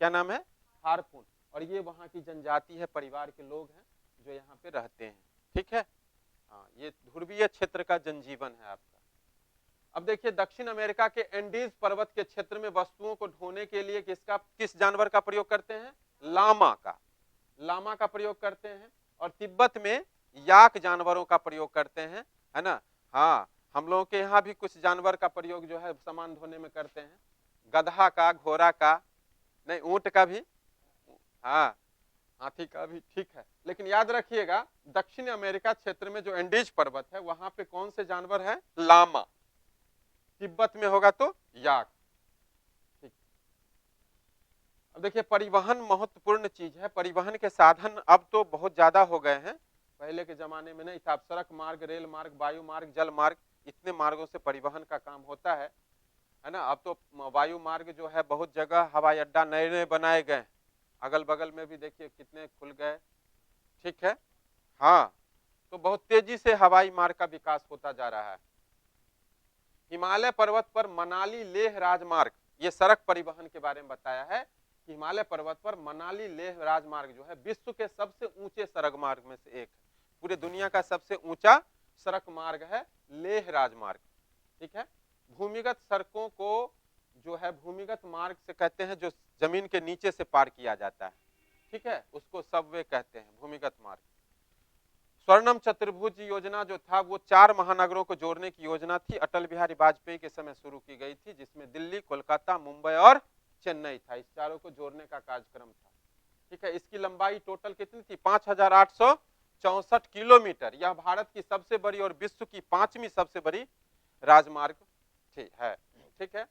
क्या नाम है? हार्पून। और ये वहां की जनजाति है, परिवार के लोग हैं जो यहाँ पे रहते हैं। ठीक है, हाँ, ये ध्रुवीय क्षेत्र का जनजीवन है आपका। अब देखिए दक्षिण अमेरिका के एंडीज पर्वत के क्षेत्र में वस्तुओं को ढोने के लिए किस जानवर का प्रयोग करते हैं? लामा का प्रयोग करते हैं। और तिब्बत में याक जानवरों का प्रयोग करते हैं, है ना। हाँ, हम लोगों के यहाँ भी कुछ जानवर का प्रयोग जो है सामान धोने में करते हैं, गधा का, घोड़ा का, नहीं ऊंट का भी, हाँ हाथी का भी। ठीक है, लेकिन याद रखिएगा दक्षिण अमेरिका क्षेत्र में जो एंडीज पर्वत है वहां पे कौन से जानवर है? लामा। तिब्बत में होगा तो याक। ठीक। अब देखिए परिवहन महत्वपूर्ण चीज है। परिवहन के साधन अब तो बहुत ज्यादा हो गए हैं, पहले के जमाने में नहीं था। अब सड़क मार्ग, रेल मार्ग, वायु मार्ग, जल मार्ग, इतने मार्गों से परिवहन का काम होता है ना। अब तो वायु मार्ग जो है बहुत जगह हवाई अड्डा नए नए बनाए गए, अगल बगल में भी देखिए कितने खुल गए। ठीक है, हाँ, तो बहुत तेजी से हवाई मार्ग का विकास होता जा रहा है। हिमालय पर्वत पर मनाली लेह राजमार्ग, ये सड़क परिवहन के बारे में बताया है कि हिमालय पर्वत पर मनाली लेह राजमार्ग जो है विश्व के सबसे ऊंचे सड़क मार्ग में से एक है। पूरे दुनिया का सबसे ऊंचा सड़क मार्ग है लेह राजमार्ग। ठीक है, भूमिगत सड़कों को जो है भूमिगत मार्ग से कहते हैं, जो जमीन के नीचे से पार किया जाता है। ठीक है, उसको सबवे कहते हैं, भूमिगत मार्ग। स्वर्णम चतुर्भुज योजना जो था वो 4 महानगरों को जोड़ने की योजना थी, अटल बिहारी वाजपेयी के समय शुरू की गई थी, जिसमें दिल्ली, कोलकाता, मुंबई और चेन्नई था। इस चारों को जोड़ने का कार्यक्रम था। ठीक है, इसकी लंबाई टोटल कितनी थी? 5864 किलोमीटर। यह भारत की सबसे बड़ी और विश्व की 5वीं सबसे बड़ी राजमार्ग है। ठीक है,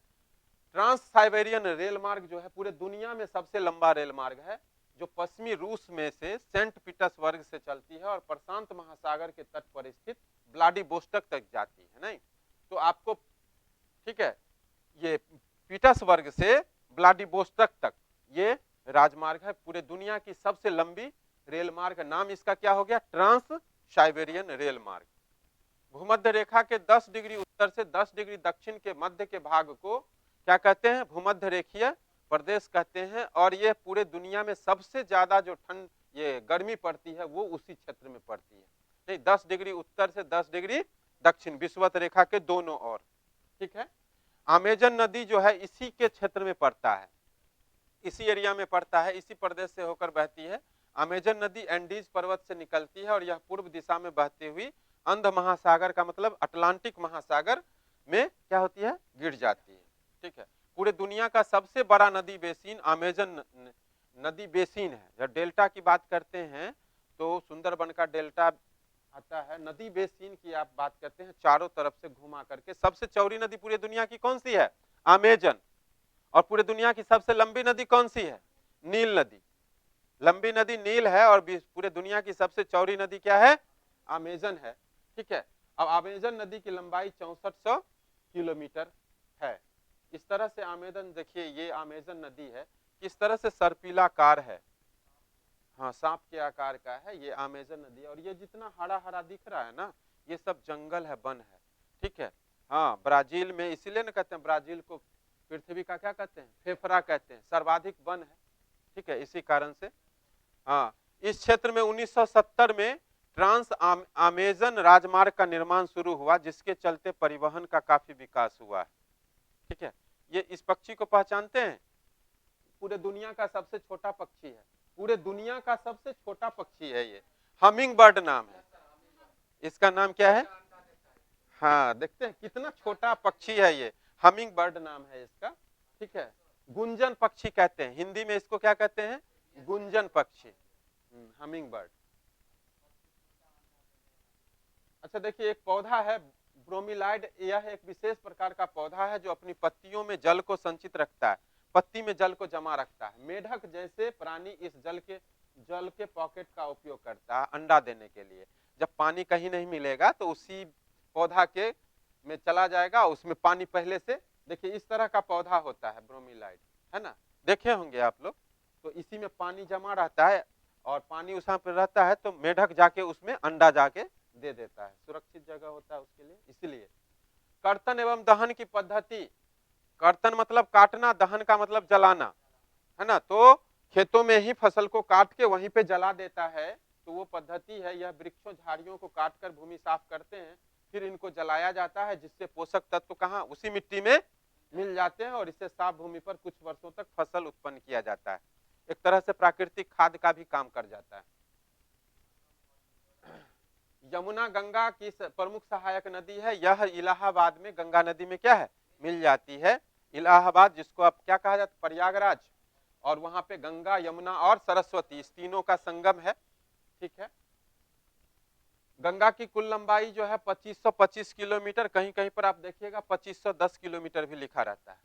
ट्रांस साइबेरियन रेल मार्ग जो है पूरे दुनिया में सबसे लंबा रेल मार्ग है, जो पश्चिमी रूस में से सेंट पीटर्सबर्ग से चलती है और प्रशांत महासागर के तट पर स्थित व्लादिवोस्टोक तक जाती है। नहीं तो आपको, ठीक है, ये पीटर्सबर्ग से व्लादिवोस्टोक तक ये राजमार्ग है, पूरे दुनिया की सबसे लंबी रेल मार्ग। नाम इसका क्या हो गया? ट्रांस साइबेरियन रेल मार्ग। भूमध्य रेखा के 10 डिग्री उत्तर से 10 डिग्री दक्षिण के मध्य के भाग को क्या कहते हैं? भूमध्य रेखीय प्रदेश कहते हैं। और ये पूरे दुनिया में सबसे ज्यादा जो ठंड, ये गर्मी पड़ती है वो उसी क्षेत्र में पड़ती है। नहीं, 10 डिग्री उत्तर से 10 डिग्री दक्षिण, विषुवत रेखा के दोनों ओर। ठीक है, अमेजन नदी जो है इसी के क्षेत्र में पड़ता है, इसी एरिया में पड़ता है, इसी प्रदेश से होकर बहती है। अमेजन नदी एंडीज पर्वत से निकलती है और यह पूर्व दिशा में बहती हुई अंध महासागर का मतलब अटलांटिक महासागर में क्या होती है? गिर जाती है। ठीक है, पूरे दुनिया का सबसे बड़ा नदी बेसिन अमेजन नदी बेसिन है। जब डेल्टा की बात करते हैं तो सुंदरबन का डेल्टा आता है। नदी बेसिन की आप बात करते हैं, चारों तरफ से घुमा करके। सबसे चौड़ी नदी पूरी दुनिया की कौन सी है? अमेजन। और पूरे दुनिया की सबसे लंबी नदी कौन सी है? नील नदी। लंबी नदी नील है और पूरे दुनिया की सबसे चौड़ी नदी क्या है? अमेजन है। ठीक है, अब अमेजन नदी की लंबाई 6400 किलोमीटर है। इस तरह से अमेजन, देखिए ये अमेजन नदी है, किस तरह से सर्पिलाकार है, हाँ सांप के आकार का है ये अमेजन नदी। और ये जितना हरा हरा दिख रहा है ना, ये सब जंगल है, वन है। ठीक है, हाँ, ब्राजील में इसीलिए ना कहते हैं ब्राजील को पृथ्वी का क्या कहते हैं? फेफड़ा कहते हैं, सर्वाधिक वन है। ठीक है, इसी कारण से। हाँ, इस क्षेत्र में 1970 में ट्रांस अमेजन राजमार्ग का निर्माण शुरू हुआ, जिसके चलते परिवहन का काफी विकास हुआ है। ठीक है, ये इस पक्षी को पहचानते हैं? पूरे दुनिया का सबसे छोटा पक्षी है, पूरे दुनिया का सबसे छोटा पक्षी है ये, हमिंग बर्ड नाम है इसका। नाम क्या है? हाँ, देखते हैं कितना छोटा पक्षी है ये, हमिंग बर्ड नाम है इसका। ठीक है, गुंजन पक्षी कहते हैं, हिंदी में इसको क्या कहते हैं? गुंजन पक्षी, हमिंग बर्ड। अच्छा देखिए, एक पौधा है ब्रोमीलाइड, यह एक विशेष प्रकार का पौधा है जो अपनी पत्तियों में जल को संचित रखता है, पत्ती में जल को जमा रखता है। मेढक जैसे प्राणी इस जल के पॉकेट का उपयोग करता है अंडा देने के लिए। जब पानी कहीं नहीं मिलेगा तो उसी पौधा के में चला जाएगा, उसमें पानी पहले से, देखिए इस तरह का पौधा होता है ब्रोमीलाइड, है ना, देखे होंगे आप लोग। तो इसी में पानी जमा रहता है और पानी उस पर रहता है, तो मेढक जाके उसमें अंडा जाके दे देता है, सुरक्षित जगह होता है उसके लिए। इसलिए कर्तन एवं दहन की पद्धति, कर्तन मतलब काटना, दहन का मतलब जलाना, है ना। तो खेतों में ही फसल को काट के वहीं पे जला देता है, तो वो पद्धति है। यह वृक्षों झाड़ियों को काटकर भूमि साफ करते हैं, फिर इनको जलाया जाता है, जिससे पोषक तत्व कहाँ, उसी मिट्टी में मिल जाते हैं और इससे साफ भूमि पर कुछ वर्षों तक फसल उत्पन्न किया जाता है। एक तरह से प्राकृतिक खाद का भी काम कर जाता है। यमुना गंगा की प्रमुख सहायक नदी है। यह इलाहाबाद में गंगा नदी में क्या है, मिल जाती है। इलाहाबाद, जिसको आप क्या कहा जाता है, प्रयागराज, और वहां पे गंगा, यमुना और सरस्वती, इस तीनों का संगम है। ठीक है, गंगा की कुल लंबाई जो है 2525 किलोमीटर, कहीं कहीं पर आप देखिएगा 2510 किलोमीटर भी लिखा रहता है।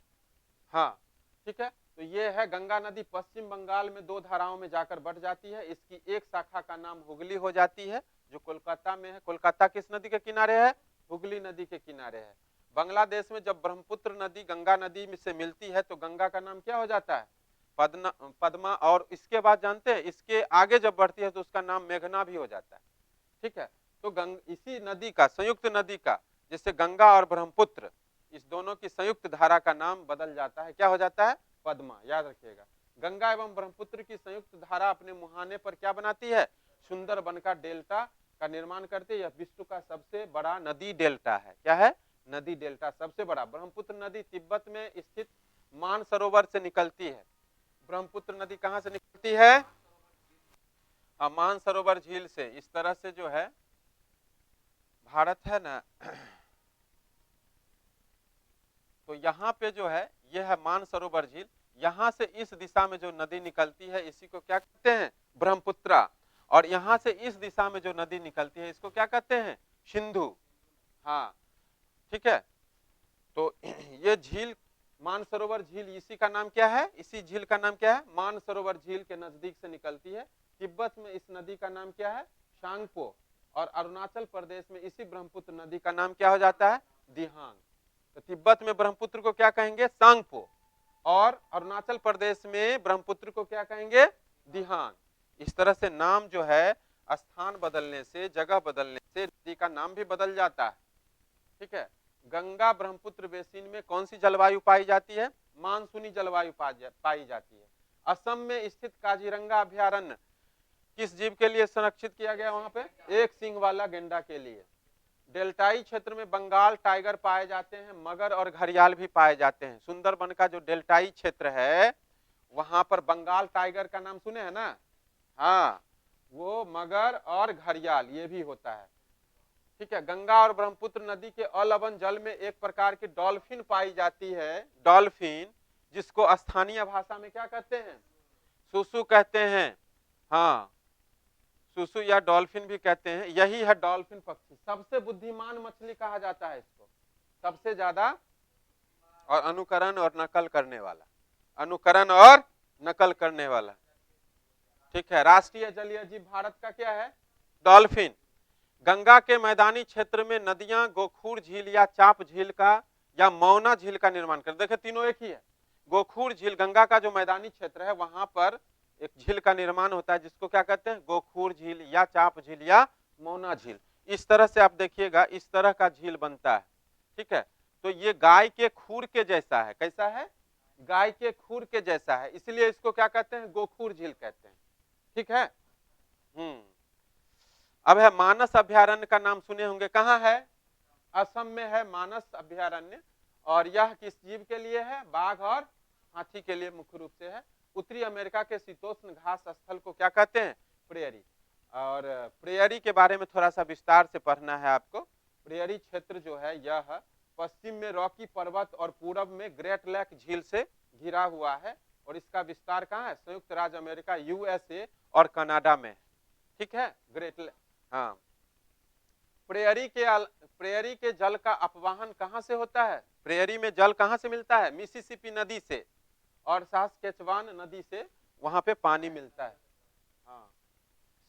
हाँ, ठीक है, तो ये है गंगा नदी। पश्चिम बंगाल में दो धाराओं में जाकर बढ़ जाती है। इसकी एक शाखा का नाम हुगली हो जाती है, जो कोलकाता में है। कोलकाता किस नदी के किनारे है? हुगली नदी के किनारे है। बांग्लादेश में जब ब्रह्मपुत्र नदी गंगा नदी में से मिलती है तो गंगा का नाम क्या हो जाता है? पद्मा। और इसके बाद जानते हैं, इसके आगे जब बढ़ती है तो उसका नाम मेघना भी हो जाता है। ठीक है, तो इसी नदी का, संयुक्त नदी का, जैसे गंगा और ब्रह्मपुत्र, इस दोनों की संयुक्त धारा का नाम बदल जाता है, क्या हो जाता है? पद्मा। याद रखिएगा, गंगा एवं ब्रह्मपुत्र की संयुक्त धारा अपने मुहाने पर क्या बनाती है? सुंदरबन का डेल्टा का निर्माण करते हैं। यह विश्व का सबसे बड़ा नदी डेल्टा है। क्या है? नदी डेल्टा सबसे बड़ा। ब्रह्मपुत्र नदी तिब्बत में स्थित मानसरोवर से निकलती है। ब्रह्मपुत्र नदी कहां से निकलती है? मानसरोवर झील से। इस तरह से जो है भारत है ना, तो यहाँ पे जो है यह है मानसरोवर झील। यहाँ से इस दिशा में जो नदी निकलती है इसी को क्या कहते हैं? ब्रह्मपुत्रा। और यहाँ से इस दिशा में जो नदी निकलती है इसको क्या कहते हैं? सिंधु। हाँ, ठीक है, तो ये झील, मानसरोवर झील, इसी का नाम क्या है? इसी झील का नाम क्या है? मानसरोवर झील के नजदीक से निकलती है। तिब्बत में इस नदी का नाम क्या है? सांगपो। और अरुणाचल प्रदेश में इसी ब्रह्मपुत्र नदी का नाम क्या हो जाता है? दिहांग। तो तिब्बत में ब्रह्मपुत्र को क्या कहेंगे? सांगपो। और अरुणाचल प्रदेश में ब्रह्मपुत्र को क्या कहेंगे? दिहांग। इस तरह से नाम जो है, स्थान बदलने से, जगह बदलने से नदी का नाम भी बदल जाता है। ठीक है, गंगा ब्रह्मपुत्र बेसिन में कौन सी जलवायु पाई जाती है? मानसूनी जलवायु पाई जाती है। असम में स्थित काजीरंगा अभ्यारण्य किस जीव के लिए संरक्षित किया गया? वहां पे एक सींग वाला गेंडा के लिए। डेल्टाई क्षेत्र में बंगाल टाइगर पाए जाते हैं, मगर और घड़ियाल भी पाए जाते हैं। सुंदरबन का जो डेल्टाई क्षेत्र है वहां पर बंगाल टाइगर का नाम सुने हैं ना? हाँ, वो मगर और घड़ियाल ये भी होता है। ठीक है, गंगा और ब्रह्मपुत्र नदी के अलवण जल में एक प्रकार की डॉल्फिन पाई जाती है, डॉल्फिन, जिसको स्थानीय भाषा में क्या कहते हैं? सुसु कहते हैं। हाँ, सुसु या डॉल्फिन भी कहते हैं। यही है डॉल्फिन पक्षी, सबसे बुद्धिमान मछली कहा जाता है इसको, सबसे ज्यादा और अनुकरण और नकल करने वाला, अनुकरण और नकल करने वाला। ठीक है, राष्ट्रीय जलीय जीव भारत का क्या है? डॉल्फिन। गंगा के मैदानी क्षेत्र में नदियां गोखूर झील या चाप झील का या मौना झील का निर्माण कर, देखिए तीनों एक ही है। गोखूर झील, गंगा का जो मैदानी क्षेत्र है वहां पर एक झील का निर्माण होता है, जिसको क्या कहते हैं? गोखूर झील या चाप झील या मौना झील। इस तरह से आप देखिएगा, इस तरह का झील बनता है। ठीक है, तो ये गाय के खूर के जैसा है। कैसा है? गाय के खूर के जैसा है, इसलिए इसको क्या कहते हैं? गोखूर झील कहते हैं। ठीक है, अब है मानस अभ्यारण्य का नाम सुने होंगे, कहाँ है? असम में है मानस अभ्यारण्य। और यह किस जीव के लिए है? बाघ और हाथी के लिए मुख्य रूप से है। उत्तरी अमेरिका के शीतोष्ण घास स्थल को क्या कहते हैं? प्रेयरी। और प्रेयरी के बारे में थोड़ा सा विस्तार से पढ़ना है आपको। प्रेयरी क्षेत्र जो है यह पश्चिम में रॉकी पर्वत और पूरब में ग्रेट लेक झील से घिरा हुआ है। और इसका विस्तार कहाँ है? संयुक्त राज्य अमेरिका, यूएसए और कनाडा में। ठीक है, ग्रेट लेक। हाँ, प्रेयरी के जल का अपवाहन कहां से होता है? प्रेयरी में जल कहां से मिलता है? मिसिसिपी नदी से और सास्केचवान नदी से वहां पे पानी मिलता है। हाँ,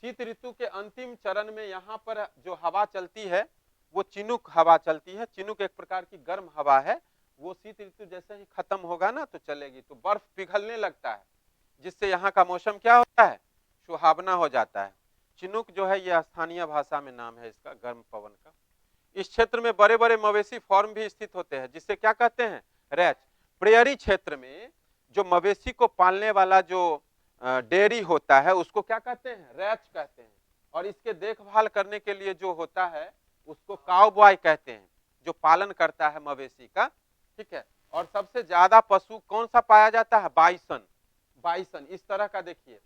शीत ऋतु के अंतिम चरण में यहाँ पर जो हवा चलती है वो चिनुक हवा चलती है। चिनुक एक प्रकार की गर्म हवा है। वो शीत ऋतु जैसे ही खत्म होगा ना तो चलेगी, तो बर्फ पिघलने लगता है, जिससे यहाँ का मौसम क्या होता है? सुहावना हो जाता है। चिनुक जो है ये स्थानीय भाषा में नाम है इसका, गर्म पवन का। इस क्षेत्र में बड़े बड़े मवेशी फार्म भी स्थित होते हैं, जिससे क्या कहते हैं? रैंच। प्रेयरी क्षेत्र में जो मवेशी को पालने वाला जो डेयरी होता है उसको क्या कहते हैं? रैंच कहते हैं। और इसके देखभाल करने के लिए जो होता है उसको काउबॉय कहते हैं, जो पालन करता है मवेशी का। ठीक है, और सबसे ज्यादा पशु कौन सा पाया जाता है? बाइसन। बाइसन इस तरह का देखिए,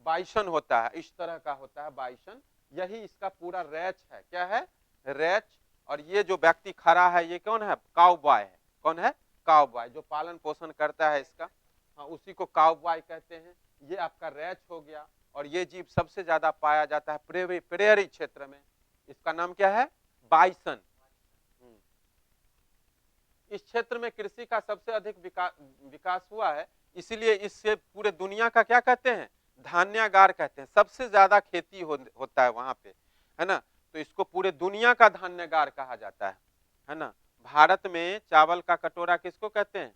बाइसन होता है, इस तरह का होता है बाइसन। यही इसका पूरा रैंच है। क्या है? रैंच। और ये जो व्यक्ति खड़ा है ये कौन है? काउबॉय है। कौन है? काउबॉय, जो पालन पोषण करता है इसका। हाँ, उसी को काउबॉय कहते हैं। ये आपका रैंच हो गया। और ये जीव सबसे ज्यादा पाया जाता है प्रेयरी क्षेत्र में। इसका नाम क्या है? बाइसन। इस क्षेत्र में कृषि का सबसे अधिक विकास हुआ है, इसीलिए इससे पूरे दुनिया का क्या कहते हैं? धान्यागार कहते हैं। सबसे ज्यादा खेती होता है वहां पे, है ना। तो इसको पूरे दुनिया का धान्यागार कहा जाता है ना। भारत में चावल का कटोरा किसको कहते हैं?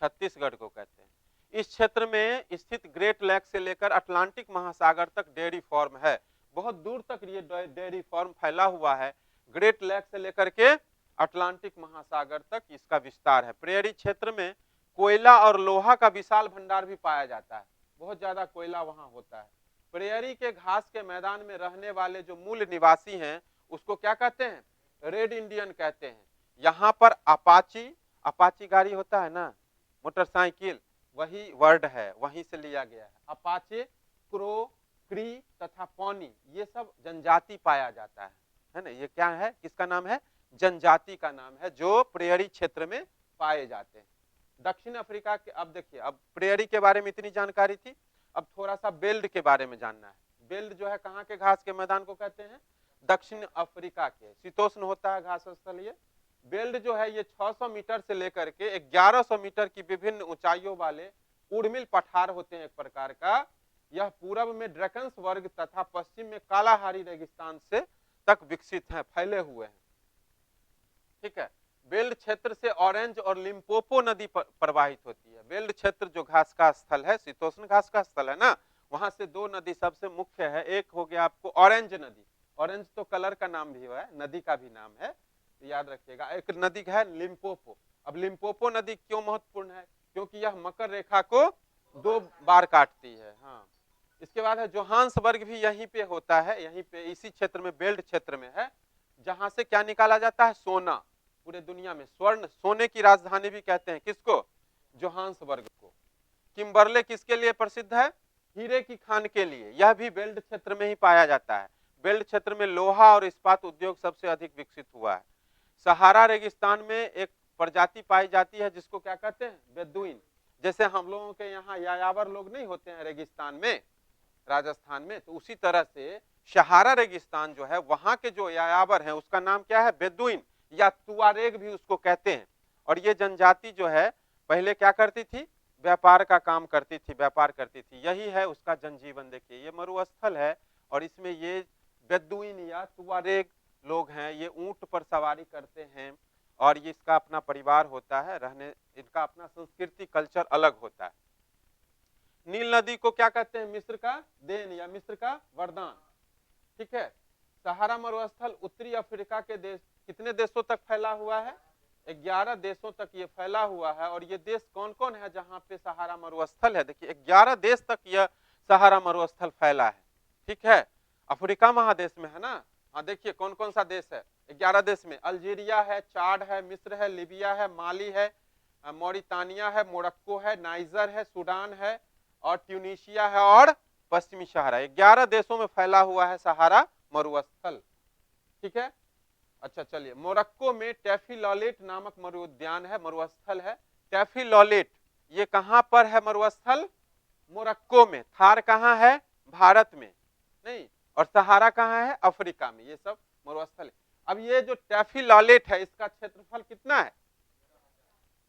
छत्तीसगढ़ को कहते हैं। इस क्षेत्र में स्थित ग्रेट लेक से लेकर अटलांटिक महासागर तक डेयरी फार्म है। बहुत दूर तक ये डेयरी फार्म फैला हुआ है। ग्रेट लेक से लेकर के अटलांटिक महासागर तक इसका विस्तार है। प्रेयरी क्षेत्र में कोयला और लोहा का विशाल भंडार भी पाया जाता है। बहुत ज्यादा कोयला वहां होता है। प्रेयरी के घास के मैदान में रहने वाले जो मूल निवासी हैं उसको क्या कहते हैं? रेड इंडियन कहते हैं। यहाँ पर अपाची गाड़ी होता है ना, मोटरसाइकिल, वही वर्ड है, वहीं से लिया गया है। अपाचे, क्रो, क्री तथा पौनी, ये सब जनजाति पाया जाता है ना। ये क्या है? किसका नाम है? जनजाति का नाम है, जो प्रेयरी क्षेत्र में पाए जाते हैं। दक्षिण अफ्रीका के, अब देखिए, अब प्रेयरी के बारे में इतनी जानकारी थी, अब थोड़ा सा बेल्ट के बारे में जानना है। बेल्ट जो है कहाँ के घास के मैदान को कहते हैं? दक्षिण अफ्रीका के। शीतोष्ण होता है घास स्थल ये। बेल्ट जो है ये 600 मीटर से लेकर के 1100 मीटर की विभिन्न ऊंचाइयों वाले उर्मिल पठार होते हैं एक प्रकार का। यह पूरब में ड्रैकन्स वर्ग तथा पश्चिम में कालाहारी रेगिस्तान से तक विकसित हैं, फैले हुए हैं। ठीक है, बेल्ट क्षेत्र से ऑरेंज और लिम्पोपो नदी प्रवाहित होती है। बेल्ट क्षेत्र जो घास का स्थल है, शीतोष्ण घास का स्थल है ना, वहां से दो नदी सबसे मुख्य है। एक हो गया आपको ऑरेंज नदी, ऑरेंज तो कलर का नाम भी है, नदी का भी नाम है, याद रखिएगा। एक नदी है लिम्पोपो। अब लिम्पोपो नदी क्यों महत्वपूर्ण है? क्योंकि यह मकर रेखा को 2 बार काटती है। हाँ, इसके बाद है जोहान्सबर्ग भी यहीं पे होता है, यहीं पे इसी क्षेत्र में, बेल्ट क्षेत्र में है, जहां से क्या निकाला जाता है? सोना। पूरे दुनिया में स्वर्ण, सोने की राजधानी भी कहते हैं किसको? जोहान्सबर्ग को। किम्बरले किसके लिए प्रसिद्ध है? हीरे की खान के लिए। यह भी बेल्ट क्षेत्र में ही पाया जाता है। बेल्ट क्षेत्र में लोहा और इस्पात उद्योग सबसे अधिक विकसित हुआ है। सहारा रेगिस्तान में एक प्रजाति पाई जाती है जिसको क्या कहते हैं? बेदुइन। जैसे हम लोगों के यहाँ यायावर लोग नहीं होते हैं रेगिस्तान में, राजस्थान में, तो उसी तरह से सहारा रेगिस्तान जो है वहां के जो यायावर हैं उसका नाम क्या है? बेदुइन, या तुआरेग भी उसको कहते हैं। और ये जनजाति जो है पहले क्या करती थी? व्यापार का काम करती थी, व्यापार करती थी। यही है उसका जनजीवन। देखिए ये मरुस्थल है और इसमें ये बेदुइन या तुआरेग लोग हैं, ये ऊंट पर सवारी करते हैं और ये इसका अपना परिवार होता है, रहने, इनका अपना संस्कृति कल्चर अलग होता है। नील नदी को क्या कहते हैं? मिस्र का देन या मिस्र का वरदान। ठीक है, सहारा मरुस्थल उत्तरी अफ्रीका के देश, कितने देशों तक फैला हुआ है? 11 देशों तक ये फैला हुआ है। और ये देश कौन कौन है जहां पे सहारा मरुस्थल है? देखिए 11 देश तक यह सहारा मरुस्थल फैला है। ठीक है, अफ्रीका महादेश में है ना। हाँ देखिए कौन कौन सा देश है, 11 देश में। अल्जीरिया है, चाड है, मिस्र है, लीबिया है, माली है, मॉरिटानिया है, मोरक्को है, नाइजर है, सूडान है और ट्यूनीशिया है और पश्चिमी सहारा। 11 देशों में फैला हुआ है सहारा मरुस्थल। ठीक है, अच्छा चलिए, मोरक्को में टैफिलॉलेट नामक मरुउद्यान है, मरुस्थल है। टैफिलॉलेट ये कहां पर है मरुस्थल? मोरक्को में। थार कहां है? भारत में नहीं। और सहारा कहां है? अफ्रीका में। ये सब मरुस्थल है। अब ये जो टैफिलॉलेट है इसका क्षेत्रफल कितना है?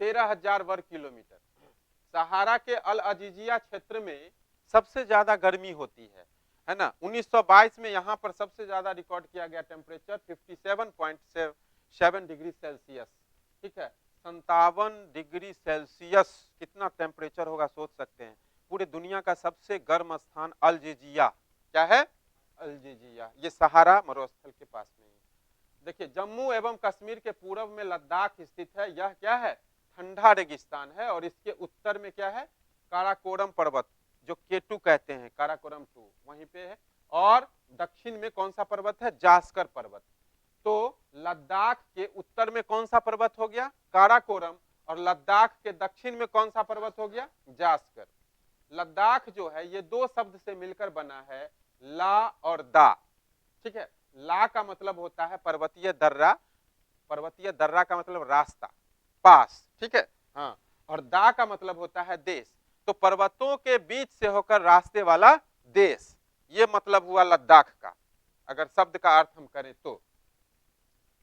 13,000 वर्ग किलोमीटर। सहारा के अल अजीजिया क्षेत्र में सबसे ज्यादा गर्मी होती है ना। 1922 में यहां पर सबसे ज्यादा रिकॉर्ड किया गया टेम्परेचर 57.7 डिग्री सेल्सियस। ठीक है, 57 डिग्री सेल्सियस कितना टेम्परेचर होगा सोच सकते हैं। पूरे दुनिया का सबसे गर्म स्थान अल्जीजिया, क्या है? अल्जीजिया। ये सहारा मरुस्थल के पास में है। देखिए जम्मू एवं कश्मीर के पूर्व में लद्दाख स्थित है। यह क्या है? ठंडा रेगिस्तान है। और इसके उत्तर में क्या है? काराकोरम पर्वत, जो केटू कहते हैं, काराकोरम 2 वहीं पे है। और दक्षिण में कौन सा पर्वत है? जास्कर पर्वत। तो लद्दाख के उत्तर में कौन सा पर्वत हो गया? काराकोरम। और लद्दाख के दक्षिण में कौन सा पर्वत हो गया? जास्कर। लद्दाख जो है ये दो शब्द से मिलकर बना है, ला और दा। ठीक है, ला का मतलब होता है पर्वतीय दर्रा, पर्वतीय दर्रा का मतलब रास्ता, पास। ठीक है, हाँ। और दा का मतलब होता है देश। तो पर्वतों के बीच से होकर रास्ते वाला देश, ये मतलब हुआ लद्दाख का, अगर शब्द का अर्थ हम करें तो।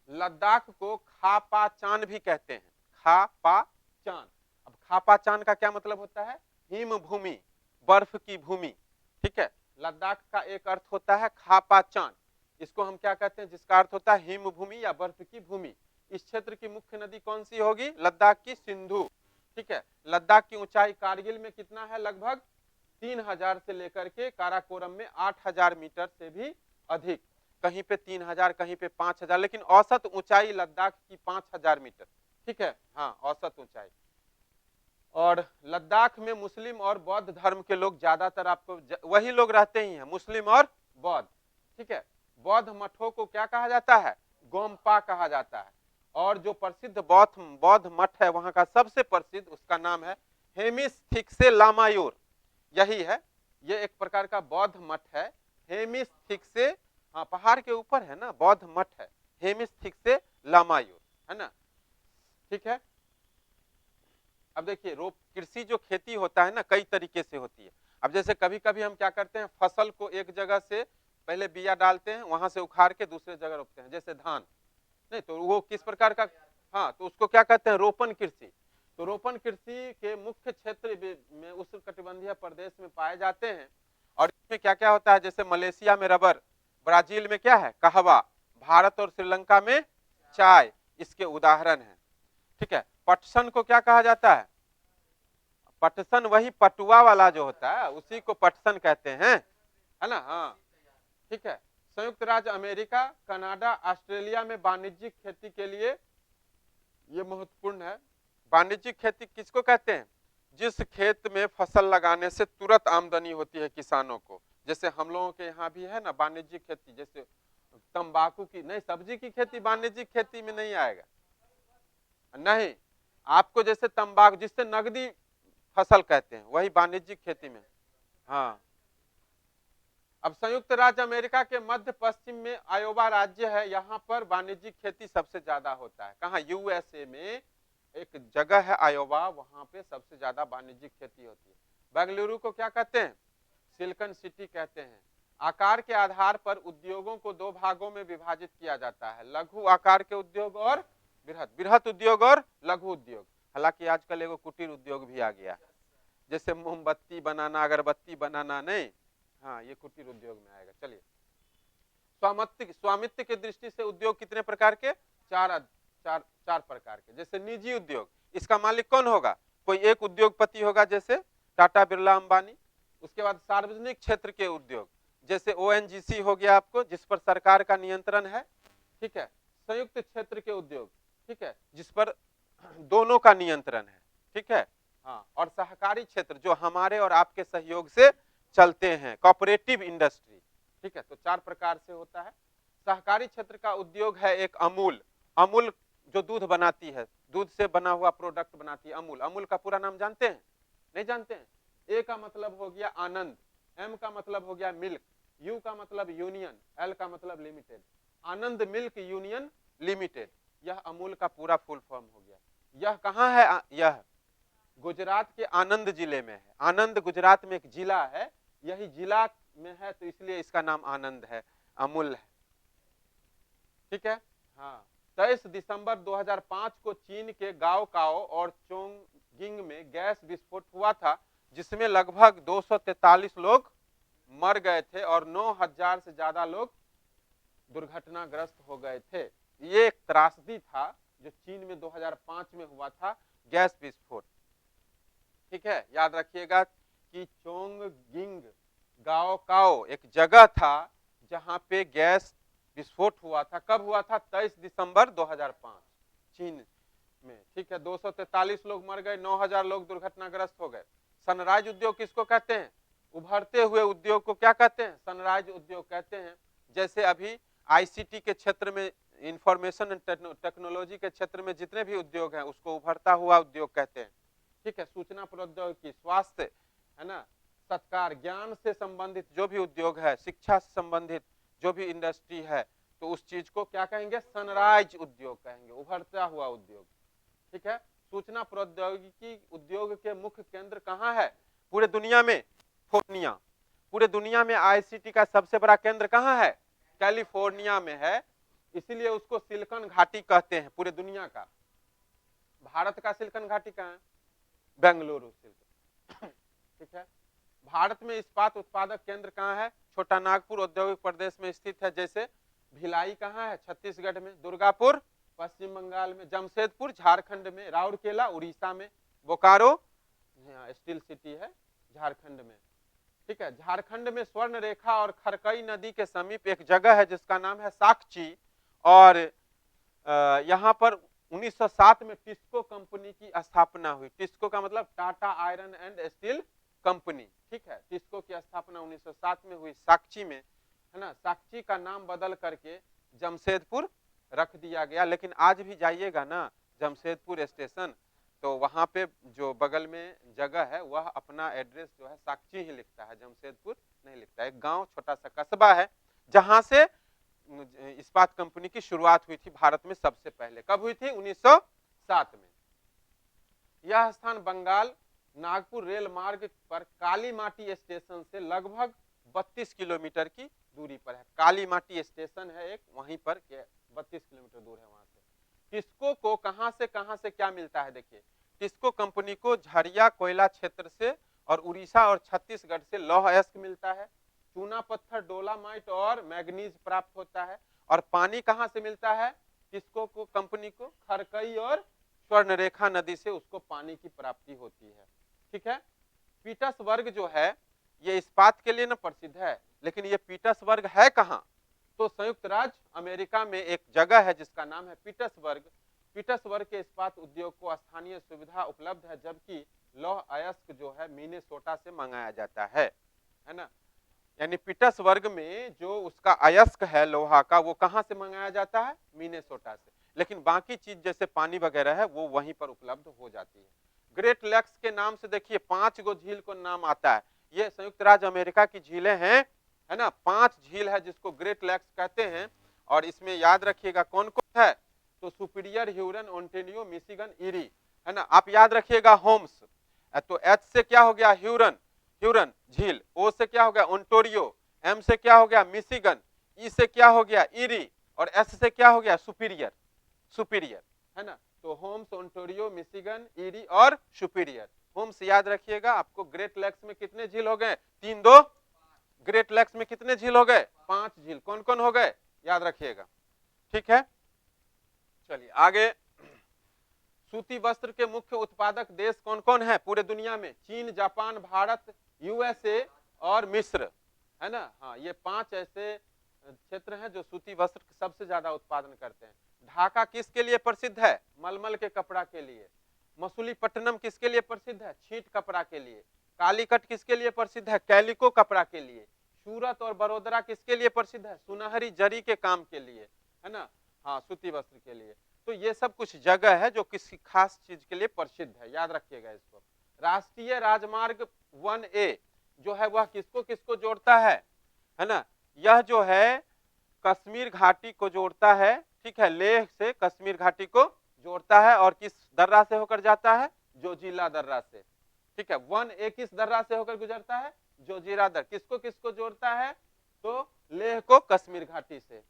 लद्दाख को खापाचान भी कहते हैं, खापाचान। अब खापाचान का क्या मतलब होता है? हिम भूमि, बर्फ की भूमि। ठीक है, लद्दाख का एक अर्थ होता है खापाचान। इसको हम क्या कहते हैं? जिसका अर्थ होता है हिम भूमि या बर्फ की भूमि। इस क्षेत्र की मुख्य नदी कौन सी होगी? लद्दाख की सिंधु। ठीक है, लद्दाख की ऊंचाई कारगिल में कितना है? लगभग 3000 से लेकर के काराकोरम में 8000 मीटर से भी अधिक। कहीं पे 3000, कहीं पे 5000, लेकिन औसत ऊंचाई लद्दाख की 5000 मीटर। ठीक है, हाँ औसत ऊंचाई। और लद्दाख में मुस्लिम और बौद्ध धर्म के लोग ज्यादातर आपको वही लोग रहते ही हैं, मुस्लिम और बौद्ध। ठीक है, बौद्ध मठों को क्या कहा जाता है? गोम्पा कहा जाता है। और जो प्रसिद्ध बौद्ध मठ है वहां का सबसे प्रसिद्ध, उसका नाम है हेमिस लामायूर। यही है, ये एक प्रकार का बौद्ध मठ है। हेमिस थिक्से, हाँ पहाड़ के ऊपर है ना, बौद्ध मठ है हेमिस थिक्से लामायूर, है ना। ठीक है, अब देखिए कृषि जो खेती होता है ना, कई तरीके से होती है। अब जैसे कभी कभी हम क्या करते हैं, फसल को एक जगह से पहले बिया डालते हैं, वहां से उखाड़ के दूसरे जगह रोपते हैं, जैसे धान। नहीं तो वो किस प्रकार का, हाँ तो उसको क्या कहते हैं? रोपण कृषि। तो रोपण कृषि के मुख्य क्षेत्र में उष्णकटिबंधीय प्रदेश में पाए जाते हैं। और इसमें क्या क्या होता है? जैसे मलेशिया में रबर, ब्राजील में क्या है? कहवा, भारत और श्रीलंका में चाय, इसके उदाहरण है। ठीक है, पटसन को क्या कहा जाता है? पटसन वही पटुआ वाला जो होता है उसी को पटसन कहते हैं, है ना। हाँ ठीक है, संयुक्त राज्य अमेरिका, कनाडा, ऑस्ट्रेलिया में वाणिज्यिक खेती के लिए ये महत्वपूर्ण है। वाणिज्यिक खेती किसको कहते हैं? जिस खेत में फसल लगाने से तुरंत आमदनी होती है किसानों को। जैसे हम लोगों के यहाँ भी है ना वाणिज्यिक खेती, जैसे तंबाकू की, नहीं सब्जी की खेती वाणिज्यिक खेती में नहीं आएगा, नहीं। आपको जैसे तंबाकू जिससे नगदी फसल कहते हैं, वही वाणिज्यिक खेती में। हाँ, अब संयुक्त राज्य अमेरिका के मध्य पश्चिम में आयोवा राज्य है, यहाँ पर वाणिज्यिक खेती सबसे ज्यादा होता है। कहाँ? यूएसए में एक जगह है आयोवा, वहां पे सबसे ज्यादा वाणिज्यिक खेती होती है। बेंगलुरु को क्या कहते हैं? सिलिकॉन सिटी कहते हैं। आकार के आधार पर उद्योगों को दो भागों में विभाजित किया जाता है, लघु आकार के उद्योग और बृहत, बृहत उद्योग और लघु उद्योग। हालांकि आजकल एगो कुटीर उद्योग भी आ गया, जैसे मोमबत्ती बनाना, अगरबत्ती बनाना, नहीं, हाँ ये कुटीर उद्योग में आएगा। चलिए, स्वामित्व की दृष्टि से उद्योग कितने प्रकार के? चार प्रकार के। जैसे निजी उद्योग, इसका मालिक कौन होगा? कोई एक उद्योगपति होगा, जैसे टाटा बिरला अंबानी। उसके बाद सार्वजनिक क्षेत्र के उद्योग, जैसे ओएनजीसी हो गया आपको, जिस पर सरकार का नियंत्रण है। ठीक है, संयुक्त क्षेत्र के उद्योग, ठीक है, जिस पर दोनों का नियंत्रण है। ठीक है, हाँ, और सहकारी क्षेत्र जो हमारे और आपके सहयोग से चलते हैं, कोऑपरेटिव इंडस्ट्री। ठीक है, तो 4 प्रकार से होता है। सहकारी क्षेत्र का उद्योग है एक अमूल। अमूल जो दूध बनाती है, दूध से बना हुआ प्रोडक्ट बनाती है अमूल। अमूल का पूरा नाम जानते हैं? नहीं जानते हैं? ए का मतलब हो गया आनंद, एम का मतलब हो गया मिल्क, यू का मतलब यूनियन, एल का मतलब लिमिटेड। आनंद मिल्क यूनियन लिमिटेड, यह अमूल का पूरा फुल फॉर्म हो गया। यह कहाँ है? यह गुजरात के आनंद जिले में है। आनंद गुजरात में एक जिला है, यही जिला में है, तो इसलिए इसका नाम आनंद है, अमूल है। ठीक है। हाँ, 23 दिसंबर 2005 को चीन के गाओकाओ और चोंगगिंग में गैस विस्फोट हुआ था, जिसमें लगभग 243 लोग मर गए थे और 9,000 से ज्यादा लोग दुर्घटनाग्रस्त हो गए थे। ये एक त्रासदी था जो चीन में 2005 में हुआ था, गैस विस्फोट। ठीक है, याद रखिएगा कि चोंगगिंग गाओकाओ एक जगह था जहां पे गैस विस्फोट हुआ था। कब हुआ था? 23 दिसंबर 2005 चीन में। ठीक है, 243 लोग मर गए, 9,000 लोग दुर्घटनाग्रस्त हो गए। सनराइज उद्योग किसको कहते हैं? उभरते हुए उद्योग को क्या कहते हैं? सनराइज उद्योग कहते हैं। जैसे अभी आईसीटी के क्षेत्र में, इंफॉर्मेशन टेक्नोलॉजी के क्षेत्र में जितने भी उद्योग हैं उसको उभरता हुआ उद्योग कहते हैं। ठीक है, सूचना प्रौद्योगिकी, स्वास्थ्य, है ना, सत्कार, ज्ञान से संबंधित जो भी उद्योग है, शिक्षा से संबंधित जो भी इंडस्ट्री है, तो उस चीज को क्या कहेंगे? सनराइज उद्योग कहेंगे, उभरता हुआ उद्योग। ठीक है, सूचना प्रौद्योगिकी उद्योग के मुख्य केंद्र कहाँ है पूरे दुनिया में? फोर्निया। पूरे दुनिया में आईसीटी का सबसे बड़ा केंद्र कहाँ है? कैलिफोर्निया में है, इसीलिए उसको सिलिकॉन घाटी कहते हैं पूरे दुनिया का। भारत का सिलिकॉन घाटी कहाँ है? बेंगलुरु सिलिकॉन। ठीक है, भारत में इस्पात उत्पादक केंद्र कहाँ है? छोटा नागपुर औद्योगिक प्रदेश में स्थित है। जैसे भिलाई कहाँ है? छत्तीसगढ़ में। दुर्गापुर पश्चिम बंगाल में। जमशेदपुर झारखंड में। राउरकेला उड़ीसा में। बोकारो स्टील सिटी है झारखंड में। ठीक है, झारखंड में स्वर्ण रेखा और खरकई नदी के समीप एक जगह है जिसका नाम है साकची, और यहाँ पर 1907 में टिस्को कंपनी की स्थापना हुई। टिस्को का मतलब Tata iron and steel company. ठीक है, टिस्को की स्थापना 1907 में हुई साकची में, है ना। साकची का नाम बदल करके जमशेदपुर रख दिया गया, लेकिन आज भी जाइएगा ना जमशेदपुर स्टेशन, तो वहां पे जो बगल में जगह है वह अपना एड्रेस जो है साकची ही लिखता है, जमशेदपुर नहीं लिखता है। एक गांव, छोटा सा कस्बा है जहां से इस्पात कंपनी की शुरुआत हुई थी भारत में सबसे पहले। कब हुई थी? 1907 में। यह स्थान बंगाल नागपुर रेल मार्ग पर काली माटी स्टेशन से लगभग 32 किलोमीटर की दूरी पर है। काली माटी स्टेशन है एक, वहीं पर 32 किलोमीटर दूर है वहां से। टिस्को को कहां से क्या मिलता है? देखिए, टिस्को कंपनी को झरिया कोयला क्षेत्र से और उड़ीसा और छत्तीसगढ़ से लौह अयस्क मिलता है। चूना पत्थर, डोलामाइट और मैग्नीज प्राप्त होता है। और पानी कहां से मिलता है टिस्को को कंपनी को? खरकई और स्वर्णरेखा नदी से उसको पानी की प्राप्ति होती है। ठीक है, पीटर्सबर्ग जो है ये इस्पात के लिए ना प्रसिद्ध है, लेकिन ये पीटर्सबर्ग है कहां? तो संयुक्त राज्य अमेरिका में एक जगह है जिसका नाम है पीटर्सबर्ग। पीटर्सबर्ग के इस्पात उद्योग को स्थानीय सुविधा उपलब्ध है, जबकि लौह अयस्क जो है मिनेसोटा से मंगाया जाता है ना। यानी पीटर्सबर्ग में जो उसका अयस्क है लोहा का, वो कहां से मंगाया जाता है? मिनेसोटा से। लेकिन बाकी चीज जैसे पानी वगैरह है वो वहीं पर उपलब्ध हो जाती है। ग्रेट लेक्स के नाम से देखिए 5 गो झील को नाम आता है। ये संयुक्त राज्य अमेरिका की झीलें हैं, है ना। 5 झील है जिसको ग्रेट लेक्स कहते हैं, और इसमें याद रखिएगा कौन कौन है? तो सुपीरियर, ह्यूरन, ओंटेनियो, मिशिगन, इरी, है ना। आप याद रखिएगा होम्स, तो एच से क्या हो गया? ह्यूरन, ह्यूरन झील। ओ से क्या हो गया? ओंटोरियो। एम से क्या हो गया? मिशिगन। ई से क्या हो गया? इरी। और एस से क्या हो गया? सुपीरियर, सुपीरियर, है ना। तो होम्स, ओंटोरियो, मिशिगन, इरी और सुपीरियर। होम्स याद रखिएगा। आपको ग्रेट लेक्स में कितने झील हो गए? 3 2। ग्रेट लेक्स में कितने झील हो गए? 5 झील। कौन कौन हो गए? याद रखिएगा। ठीक है, चलिए आगे। सूती वस्त्र के मुख्य उत्पादक देश कौन कौन है पूरे दुनिया में? चीन, जापान, भारत, यूएसए और मिस्र, है ना। हाँ, ये 5 ऐसे क्षेत्र हैं जो सूती वस्त्र सबसे ज्यादा उत्पादन करते हैं। ढाका किसके लिए प्रसिद्ध है? मलमल के कपड़ा के लिए। मसूलीपट्टनम किसके लिए प्रसिद्ध है? छींट कपड़ा के लिए। कालीकट किसके लिए प्रसिद्ध है? कैलिको कपड़ा के लिए। सूरत और बड़ोदरा किसके लिए प्रसिद्ध है? सुनहरी जरी के काम के लिए, है ना, हाँ, सूती वस्त्र के लिए। तो ये सब कुछ जगह है जो किसी खास चीज के लिए प्रसिद्ध है, याद रखिएगा इसको। राष्ट्रीय राजमार्ग 1A जो है वह किसको किसको जोड़ता है ना, यह जो है कश्मीर घाटी को जोड़ता है, ठीक है, लेह से कश्मीर घाटी को जोड़ता है, और किस दर्रा से होकर जाता है? जोजिला दर्रा से, ठीक है। 1A किस दर्रा से होकर गुजरता है? जोजिला दर्रा। किसको किसको जोड़ता है? तो लेह को कश्मीर घाटी से।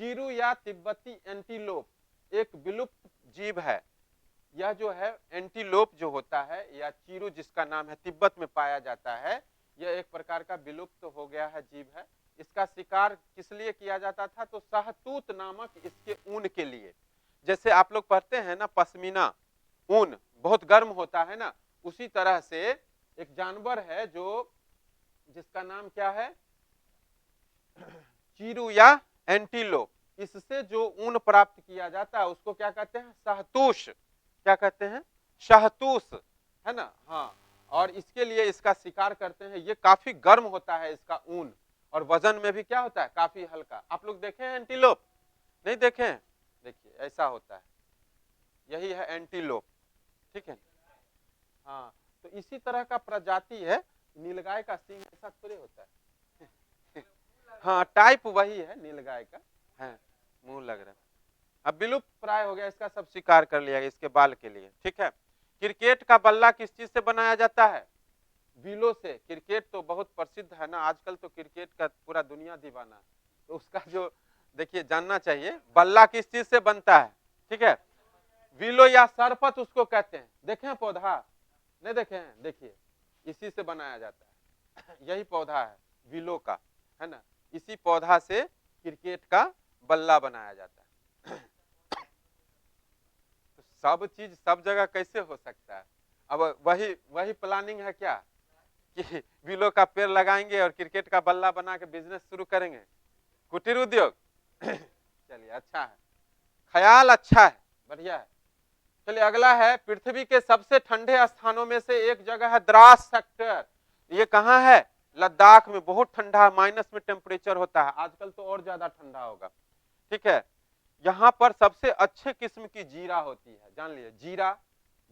चीरू या तिब्बती एंटीलोप एक विलुप्त जीव है। यह जो है एंटीलोप जो होता है या चीरू जिसका नाम है, तिब्बत में पाया जाता है, यह एक प्रकार का विलुप्त हो गया है जीव है। इसका शिकार किस लिए किया जाता था? तो शाहतूत नामक इसके ऊन के लिए। जैसे आप लोग पढ़ते हैं ना, पश्मीना ऊन बहुत गर्म होता है ना, उसी तरह से एक जानवर है जो जिसका नाम क्या है? चीरू या एंटीलोप। इससे जो ऊन प्राप्त किया जाता है उसको क्या कहते हैं? शाहतूश। क्या कहते हैं? शाहतूश, है ना, हाँ। और इसके लिए इसका शिकार करते हैं। ये काफी गर्म होता है इसका ऊन, और वजन में भी क्या होता है? काफी हल्का। आप लोग देखे हैं एंटीलोप? नहीं देखे हैं? देखिए ऐसा होता है, यही है एंटीलोप, ठीक है। हाँ, तो इसी तरह का प्रजाति है। नीलगाय का सींग ऐसा थोड़े होता है हाँ, टाइप वही है नीलगाय का, है, मुंह लग रहा है। अब विलुप्त प्राय हो गया, इसका सब शिकार कर लिया इसके बाल के लिए, ठीक है। क्रिकेट का बल्ला किस चीज से बनाया जाता है? विलो से। क्रिकेट तो बहुत प्रसिद्ध है ना, आजकल तो क्रिकेट का पूरा दुनिया दीवाना है, तो उसका जो देखिए जानना चाहिए, बल्ला किस चीज से बनता है, ठीक है। विलो या सरपत उसको कहते हैं। देखे हैं पौधा? नहीं देखे हैं? देखिए इसी से बनाया जाता है यही पौधा है विलो का, है ना। इसी पौधा से क्रिकेट का बल्ला बनाया जाता है तो सब चीज सब जगह कैसे हो सकता है? अब वही प्लानिंग है क्या कि विलो का पेड़ लगाएंगे और क्रिकेट का बल्ला बना के बिजनेस शुरू करेंगे, कुटीर उद्योग चलिए अच्छा है, ख्याल अच्छा है, बढ़िया है। चलिए अगला है, पृथ्वी के सबसे ठंडे स्थानों में से एक जगह है द्रास सेक्टर। ये कहाँ है? लद्दाख में। बहुत ठंडा, माइनस में टेम्परेचर होता है, आजकल तो और ज्यादा ठंडा होगा, ठीक है। यहाँ पर सबसे अच्छे किस्म की जीरा होती है, जान लीजिए। जीरा,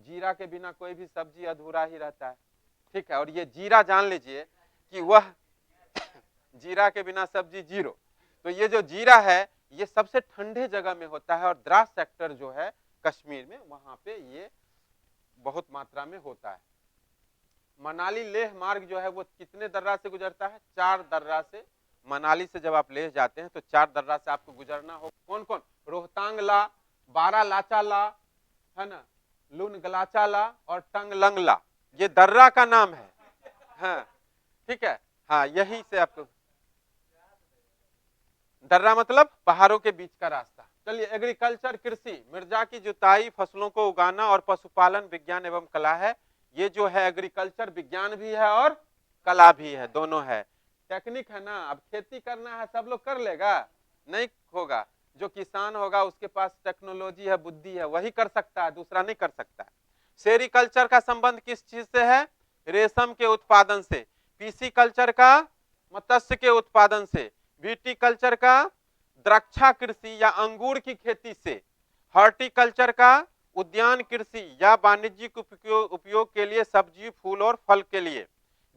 जीरा के बिना कोई भी सब्जी अधूरा ही रहता है, ठीक है। और ये जीरा जान लीजिए कि वह जीरा के बिना सब्जी जीरो। तो ये जो जीरा है ये सबसे ठंडे जगह में होता है, और द्रास सेक्टर जो है कश्मीर में, वहां पे ये बहुत मात्रा में होता है। मनाली लेह मार्ग जो है वो कितने दर्रा से गुजरता है? 4 दर्रा से। मनाली से जब आप लेह जाते हैं तो 4 दर्रा से आपको गुजरना हो। कौन कौन? रोहतांग ला, बारालाचा ला, है ना, लुनगलाचा ला और टंगलंग ला, ये दर्रा का नाम है, हाँ, ठीक है। हाँ, यही से आपको दर्रा मतलब पहाड़ों के बीच का रास्ता। चलिए एग्रीकल्चर, कृषि, मृदा की जुताई, फसलों को उगाना और पशुपालन विज्ञान एवं कला है। ये जो है एग्रीकल्चर विज्ञान भी है और कला भी है, दोनों है। टेक्निक है ना, अब खेती करना है सब लोग कर लेगा? नहीं होगा। जो किसान होगा उसके पास टेक्नोलॉजी है, बुद्धि है, वही कर सकता है, दूसरा नहीं कर सकता। सेरिकल्चर का संबंध किस चीज से है? रेशम के उत्पादन से। पीसीकल्चर का मत्स्य के उत्पादन से। विटीकल्चर का द्राक्षा कृषि या अंगूर की खेती से। हॉर्टिकल्चर का उद्यान कृषि या वाणिज्यिक उपयोग के लिए सब्जी, फूल और फल के लिए।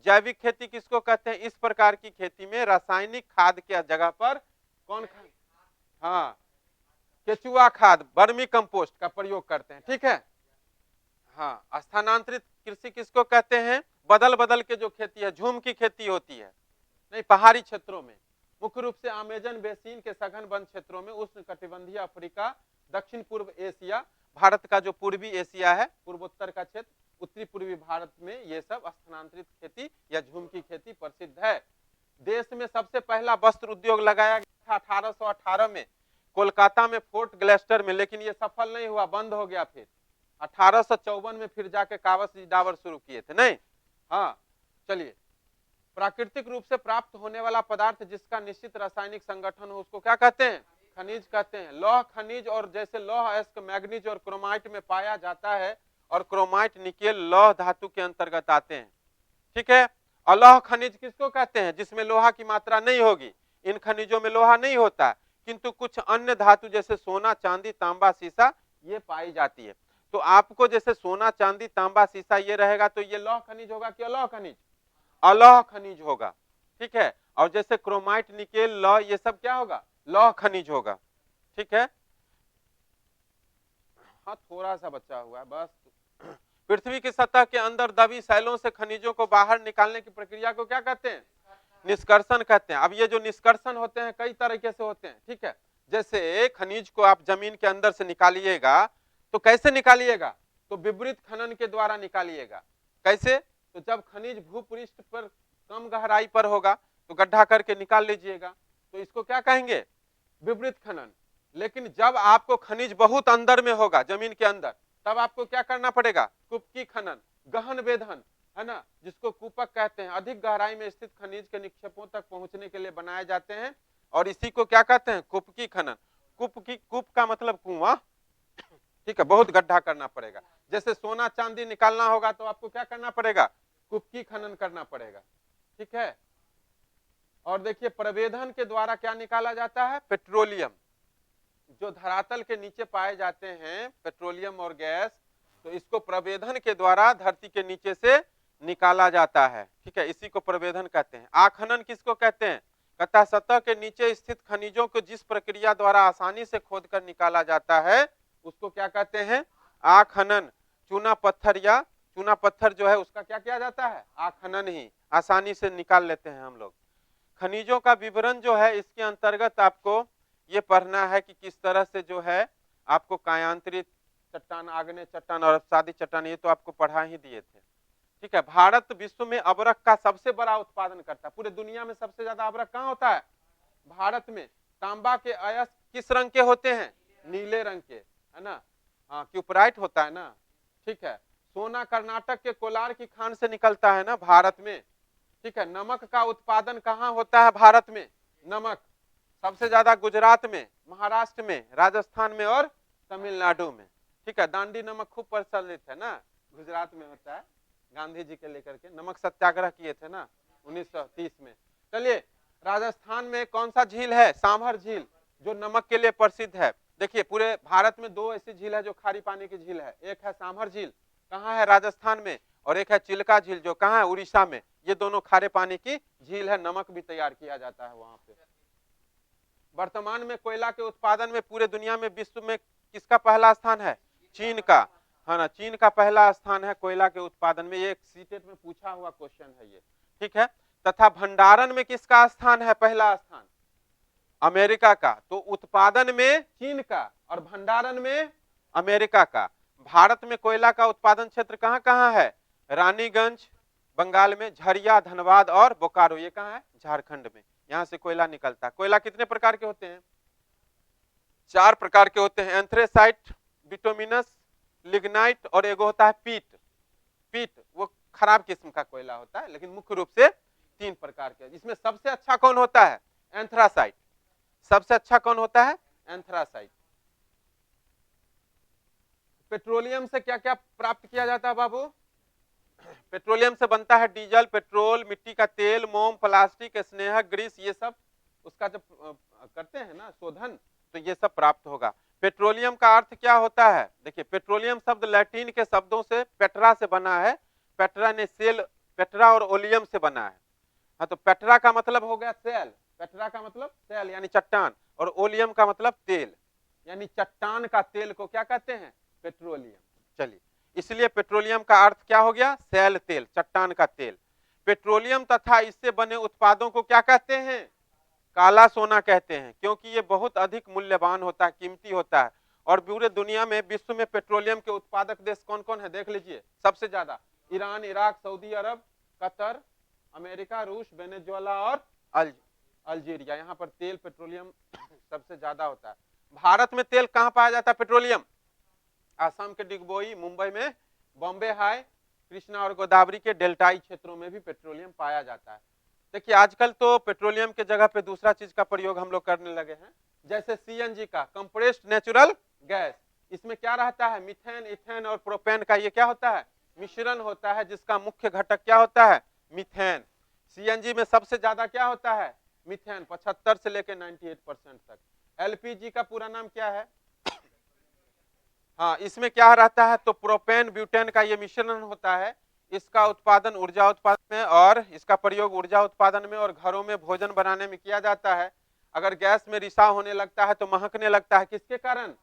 जैविक खेती किसको कहते हैं? इस प्रकार की खेती में रासायनिक खाद के जगह पर कौन खाद? हाँ, केचुआ खाद, वर्मी कंपोस्ट का प्रयोग करते हैं, ठीक है। हाँ, स्थानांतरित कृषि किसको कहते हैं? बदल बदल के जो खेती है, झूम की खेती होती है, नहीं, पहाड़ी क्षेत्रों में, मुख्य रूप से अमेजन बेसिन के सघन वन क्षेत्रों में, उष्ण कटिबंधीय अफ्रीका, दक्षिण पूर्व एशिया, भारत का जो पूर्वी एशिया है, पूर्वोत्तर का क्षेत्र, उत्तरी पूर्वी भारत में ये सब स्थानांतरित खेती या झूम की खेती प्रसिद्ध है। देश में सबसे पहला वस्त्र उद्योग लगाया गया था 1818 में कोलकाता में फोर्ट ग्लेस्टर में, लेकिन ये सफल नहीं हुआ, बंद हो गया। फिर 1854 में फिर जाके कागज डाबर शुरू किए थे, नहीं। हाँ, चलिए, प्राकृतिक रूप से प्राप्त होने वाला पदार्थ जिसका निश्चित रासायनिक संगठन हो उसको क्या कहते हैं? खनिज कहते हैं। लौह खनिज, और जैसे लौह अयस्क, मैग्नीज और क्रोमाइट में पाया जाता है, और क्रोमाइट, निकेल लौह धातु के अंतर्गत आते हैं, ठीक है। अलौह खनिज किसको कहते हैं? जिसमें लोहा की मात्रा नहीं होगी। इन खनिजों में लोहा नहीं होता, किंतु कुछ अन्य धातु जैसे सोना, चांदी, तांबा, सीसा ये पाई जाती है। तो आपको जैसे सोना, चांदी, तांबा, सीसा ये रहेगा तो ये लौह खनिज होगा कि अलौह खनिज? अलौह खनिज होगा। ठीक है। और जैसे क्रोमाइट, निकेल, लौह ये सब क्या होगा? लौह खनिज होगा। ठीक है। हाँ थोड़ा सा बचा हुआ है बस। पृथ्वी की सतह के अंदर दबी शैलों से खनिजों को बाहर निकालने की प्रक्रिया को क्या कहते हैं? निष्कर्षण कहते हैं। अब ये जो निष्कर्षण होते हैं कई तरीके से होते हैं। ठीक है। जैसे खनिज को आप जमीन के अंदर से निकालिएगा तो कैसे निकालिएगा? तो विपरीत खनन के द्वारा निकालिएगा। कैसे? तो जब खनिज भूपृष्ठ पर कम गहराई पर होगा तो गड्ढा करके निकाल लीजिएगा, तो इसको क्या कहेंगे? विपरीत खनन। लेकिन जब आपको खनिज बहुत अंदर में होगा जमीन के अंदर, तब आपको क्या करना पड़ेगा? कुपकी खनन, गहन वेधन, है ना, जिसको कूपक कहते हैं। अधिक गहराई में स्थित खनिज के निक्षेपों तक पहुंचने के लिए बनाए जाते हैं और इसी को क्या कहते हैं? कुपकी खनन। कूप का मतलब कुआं। ठीक है। बहुत गड्ढा करना पड़ेगा। जैसे सोना चांदी निकालना होगा तो आपको क्या करना पड़ेगा? कुपकी खनन करना पड़ेगा। ठीक है। और देखिए प्रवेधन के द्वारा क्या निकाला जाता है? पेट्रोलियम। जो धरातल के नीचे पाए जाते हैं पेट्रोलियम और गैस, तो इसको प्रवेधन के द्वारा धरती के नीचे से निकाला जाता है। ठीक है। इसी को प्रवेधन कहते हैं। आखनन किसको कहते हैं? कहता सतह के नीचे स्थित खनिजों को जिस प्रक्रिया द्वारा आसानी से खोदकर निकाला जाता है उसको क्या कहते हैं? आखनन। चूना पत्थर या चूना पत्थर जो है उसका क्या किया जाता है? आखनन ही आसानी से निकाल लेते हैं हम लोग। खनिजों का विवरण जो है इसके अंतर्गत आपको ये पढ़ना है कि किस तरह से जो है आपको कायांतरित चट्टान, आग्नेय चट्टान और अवसादी चट्टान, ये तो आपको पढ़ा ही दिए थे। ठीक है। भारत विश्व में अबरक का सबसे बड़ा उत्पादन करता है। पूरे दुनिया में सबसे ज्यादा अबरक कहाँ होता है? भारत में। तांबा के अयस्क किस रंग के होते हैं? नीले रंग के, है ना। हाँ क्यूपराइट होता है ना। ठीक है। सोना कर्नाटक के कोलार की खान से निकलता है ना भारत में। ठीक है। नमक का उत्पादन कहाँ होता है भारत में? नमक सबसे ज्यादा गुजरात में, महाराष्ट्र में, राजस्थान में और तमिलनाडु में। ठीक है। दांडी नमक खूब प्रचलित है ना, गुजरात में होता है। गांधी जी के लेकर के नमक सत्याग्रह किए थे ना 1930 में। चलिए राजस्थान में कौन सा झील है? सांभर झील, जो नमक के लिए प्रसिद्ध है। देखिए पूरे भारत में दो ऐसी झील है जो खारी पानी की झील है। एक है सांभर झील, कहाँ है? राजस्थान में। और एक है चिल्का झील जो कहाँ है? उड़ीसा में। ये दोनों खारे पानी की झील है, नमक भी तैयार किया जाता है वहां पे। वर्तमान में कोयला के उत्पादन में पूरे दुनिया में विश्व में किसका पहला स्थान है? चीन का, है ना। चीन का पहला स्थान है कोयला के उत्पादन में। ये एक सीटेट में पूछा हुआ क्वेश्चन है ये। ठीक है। तथा भंडारण में किसका स्थान है? पहला स्थान अमेरिका का। तो उत्पादन में चीन का और भंडारण में अमेरिका का। भारत में कोयला का उत्पादन क्षेत्र कहाँ कहाँ है? रानीगंज बंगाल में, झरिया धनबाद और बोकारो ये कहाँ है? झारखंड में। यहाँ से कोयला निकलता है। कोयला कितने प्रकार के होते हैं? 4 प्रकार के होते हैं। एंथ्रेसाइट, बिटुमिनस, लिग्नाइट और एक होता है पीट। पीट वो खराब किस्म का कोयला होता है, लेकिन मुख्य रूप से 3 प्रकार के। इसमें सबसे अच्छा कौन होता है? एंथ्रासाइट। सबसे अच्छा कौन होता है? एंथ्रासाइट। पेट्रोलियम से क्या क्या प्राप्त किया जाता है बाबू? पेट्रोलियम से बनता है डीजल, पेट्रोल, मिट्टी का तेल, मोम, प्लास्टिक, स्नेहक, ग्रीस, ये सब उसका जब करते हैं ना शोधन तो ये सब प्राप्त होगा। पेट्रोलियम का अर्थ क्या होता है? देखिए पेट्रोलियम शब्द लैटिन के शब्दों से पेट्रा से बना है। पेट्रा ने सेल, पेट्रा और ओलियम से बना है। हाँ तो पेट्रा का मतलब हो गया सेल, पेट्रा का मतलब सेल यानी चट्टान, और ओलियम का मतलब तेल, यानी चट्टान का तेल को क्या कहते हैं? पेट्रोलियम। चलिए इसलिए पेट्रोलियम का अर्थ क्या हो गया? सेल तेल, चट्टान का तेल। पेट्रोलियम तथा इससे बने उत्पादों को क्या कहते हैं? काला सोना कहते हैं, क्योंकि ये बहुत अधिक मूल्यवान होता है, कीमती होता है। और पूरे दुनिया में विश्व में पेट्रोलियम के उत्पादक देश कौन कौन है? देख लीजिए सबसे ज्यादा ईरान, इराक, सऊदी अरब, कतर, अमेरिका, रूस, वेनेजुएला और अल्जीरिया। यहाँ पर तेल पेट्रोलियम सबसे ज्यादा होता है। भारत में तेल कहाँ पाया जाता है? पेट्रोलियम आसाम के डिगबोई, मुंबई में बॉम्बे हाई, कृष्णा और गोदावरी के डेल्टाई क्षेत्रों में भी पेट्रोलियम पाया जाता है। देखिए आजकल तो पेट्रोलियम के जगह पे दूसरा चीज का प्रयोग हम लोग करने लगे हैं, जैसे सीएनजी का, कंप्रेस्ड नेचुरल गैस। इसमें क्या रहता है? मीथेन, इथेन और प्रोपेन का ये क्या होता है? मिश्रण होता है, जिसका मुख्य घटक क्या होता है? मीथेन। सीएनजी में सबसे ज्यादा क्या होता है? मीथेन, 75 से लेकर 98% तक। एलपीजी का पूरा नाम क्या है? हाँ, इसमें क्या रहता है? तो प्रोपेन ब्यूटेन का ये मिश्रण होता है। इसका उत्पादन ऊर्जा उत्पादन में और इसका प्रयोग ऊर्जा उत्पादन में और घरों में भोजन बनाने में किया जाता है। अगर गैस में रिसाव होने लगता है तो महकने लगता है, किसके कारण?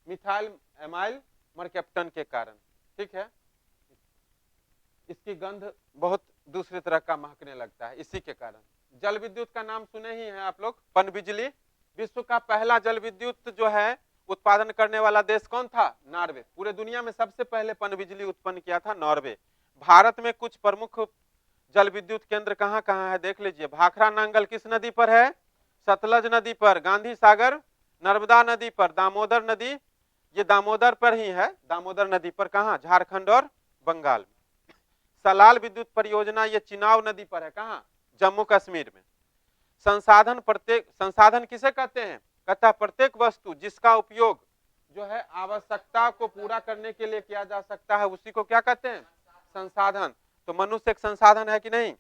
मिथाइल एमाइल मरकैप्टन के कारण। ठीक है, इसकी गंध बहुत दूसरे तरह का महकने लगता है इसी के कारण। जल विद्युत का नाम सुने ही हैं आप लोग, पनबिजली। विश्व का पहला जल विद्युत जो है उत्पादन करने वाला देश कौन था? नॉर्वे। पूरे दुनिया में सबसे पहले पनबिजली उत्पन्न किया था नॉर्वे। भारत में कुछ प्रमुख जल विद्युत केंद्र कहाँ कहाँ है देख लीजिए। भाखड़ा नांगल किस नदी पर है? सतलज नदी पर। गांधी सागर नर्मदा नदी पर। दामोदर नदी, ये दामोदर पर ही है, दामोदर नदी पर। कहाँ? झारखंड और बंगाल में। सलाल विद्युत परियोजना ये चिनाब नदी पर है। कहाँ? जम्मू कश्मीर में। संसाधन किसे कहते हैं? कहता है प्रत्येक वस्तु जिसका उपयोग जो है आवश्यकता को पूरा करने के लिए किया जा सकता है, उसी को क्या कहते हैं? संसाधन। तो मनुष्य एक संसाधन है कि नहीं?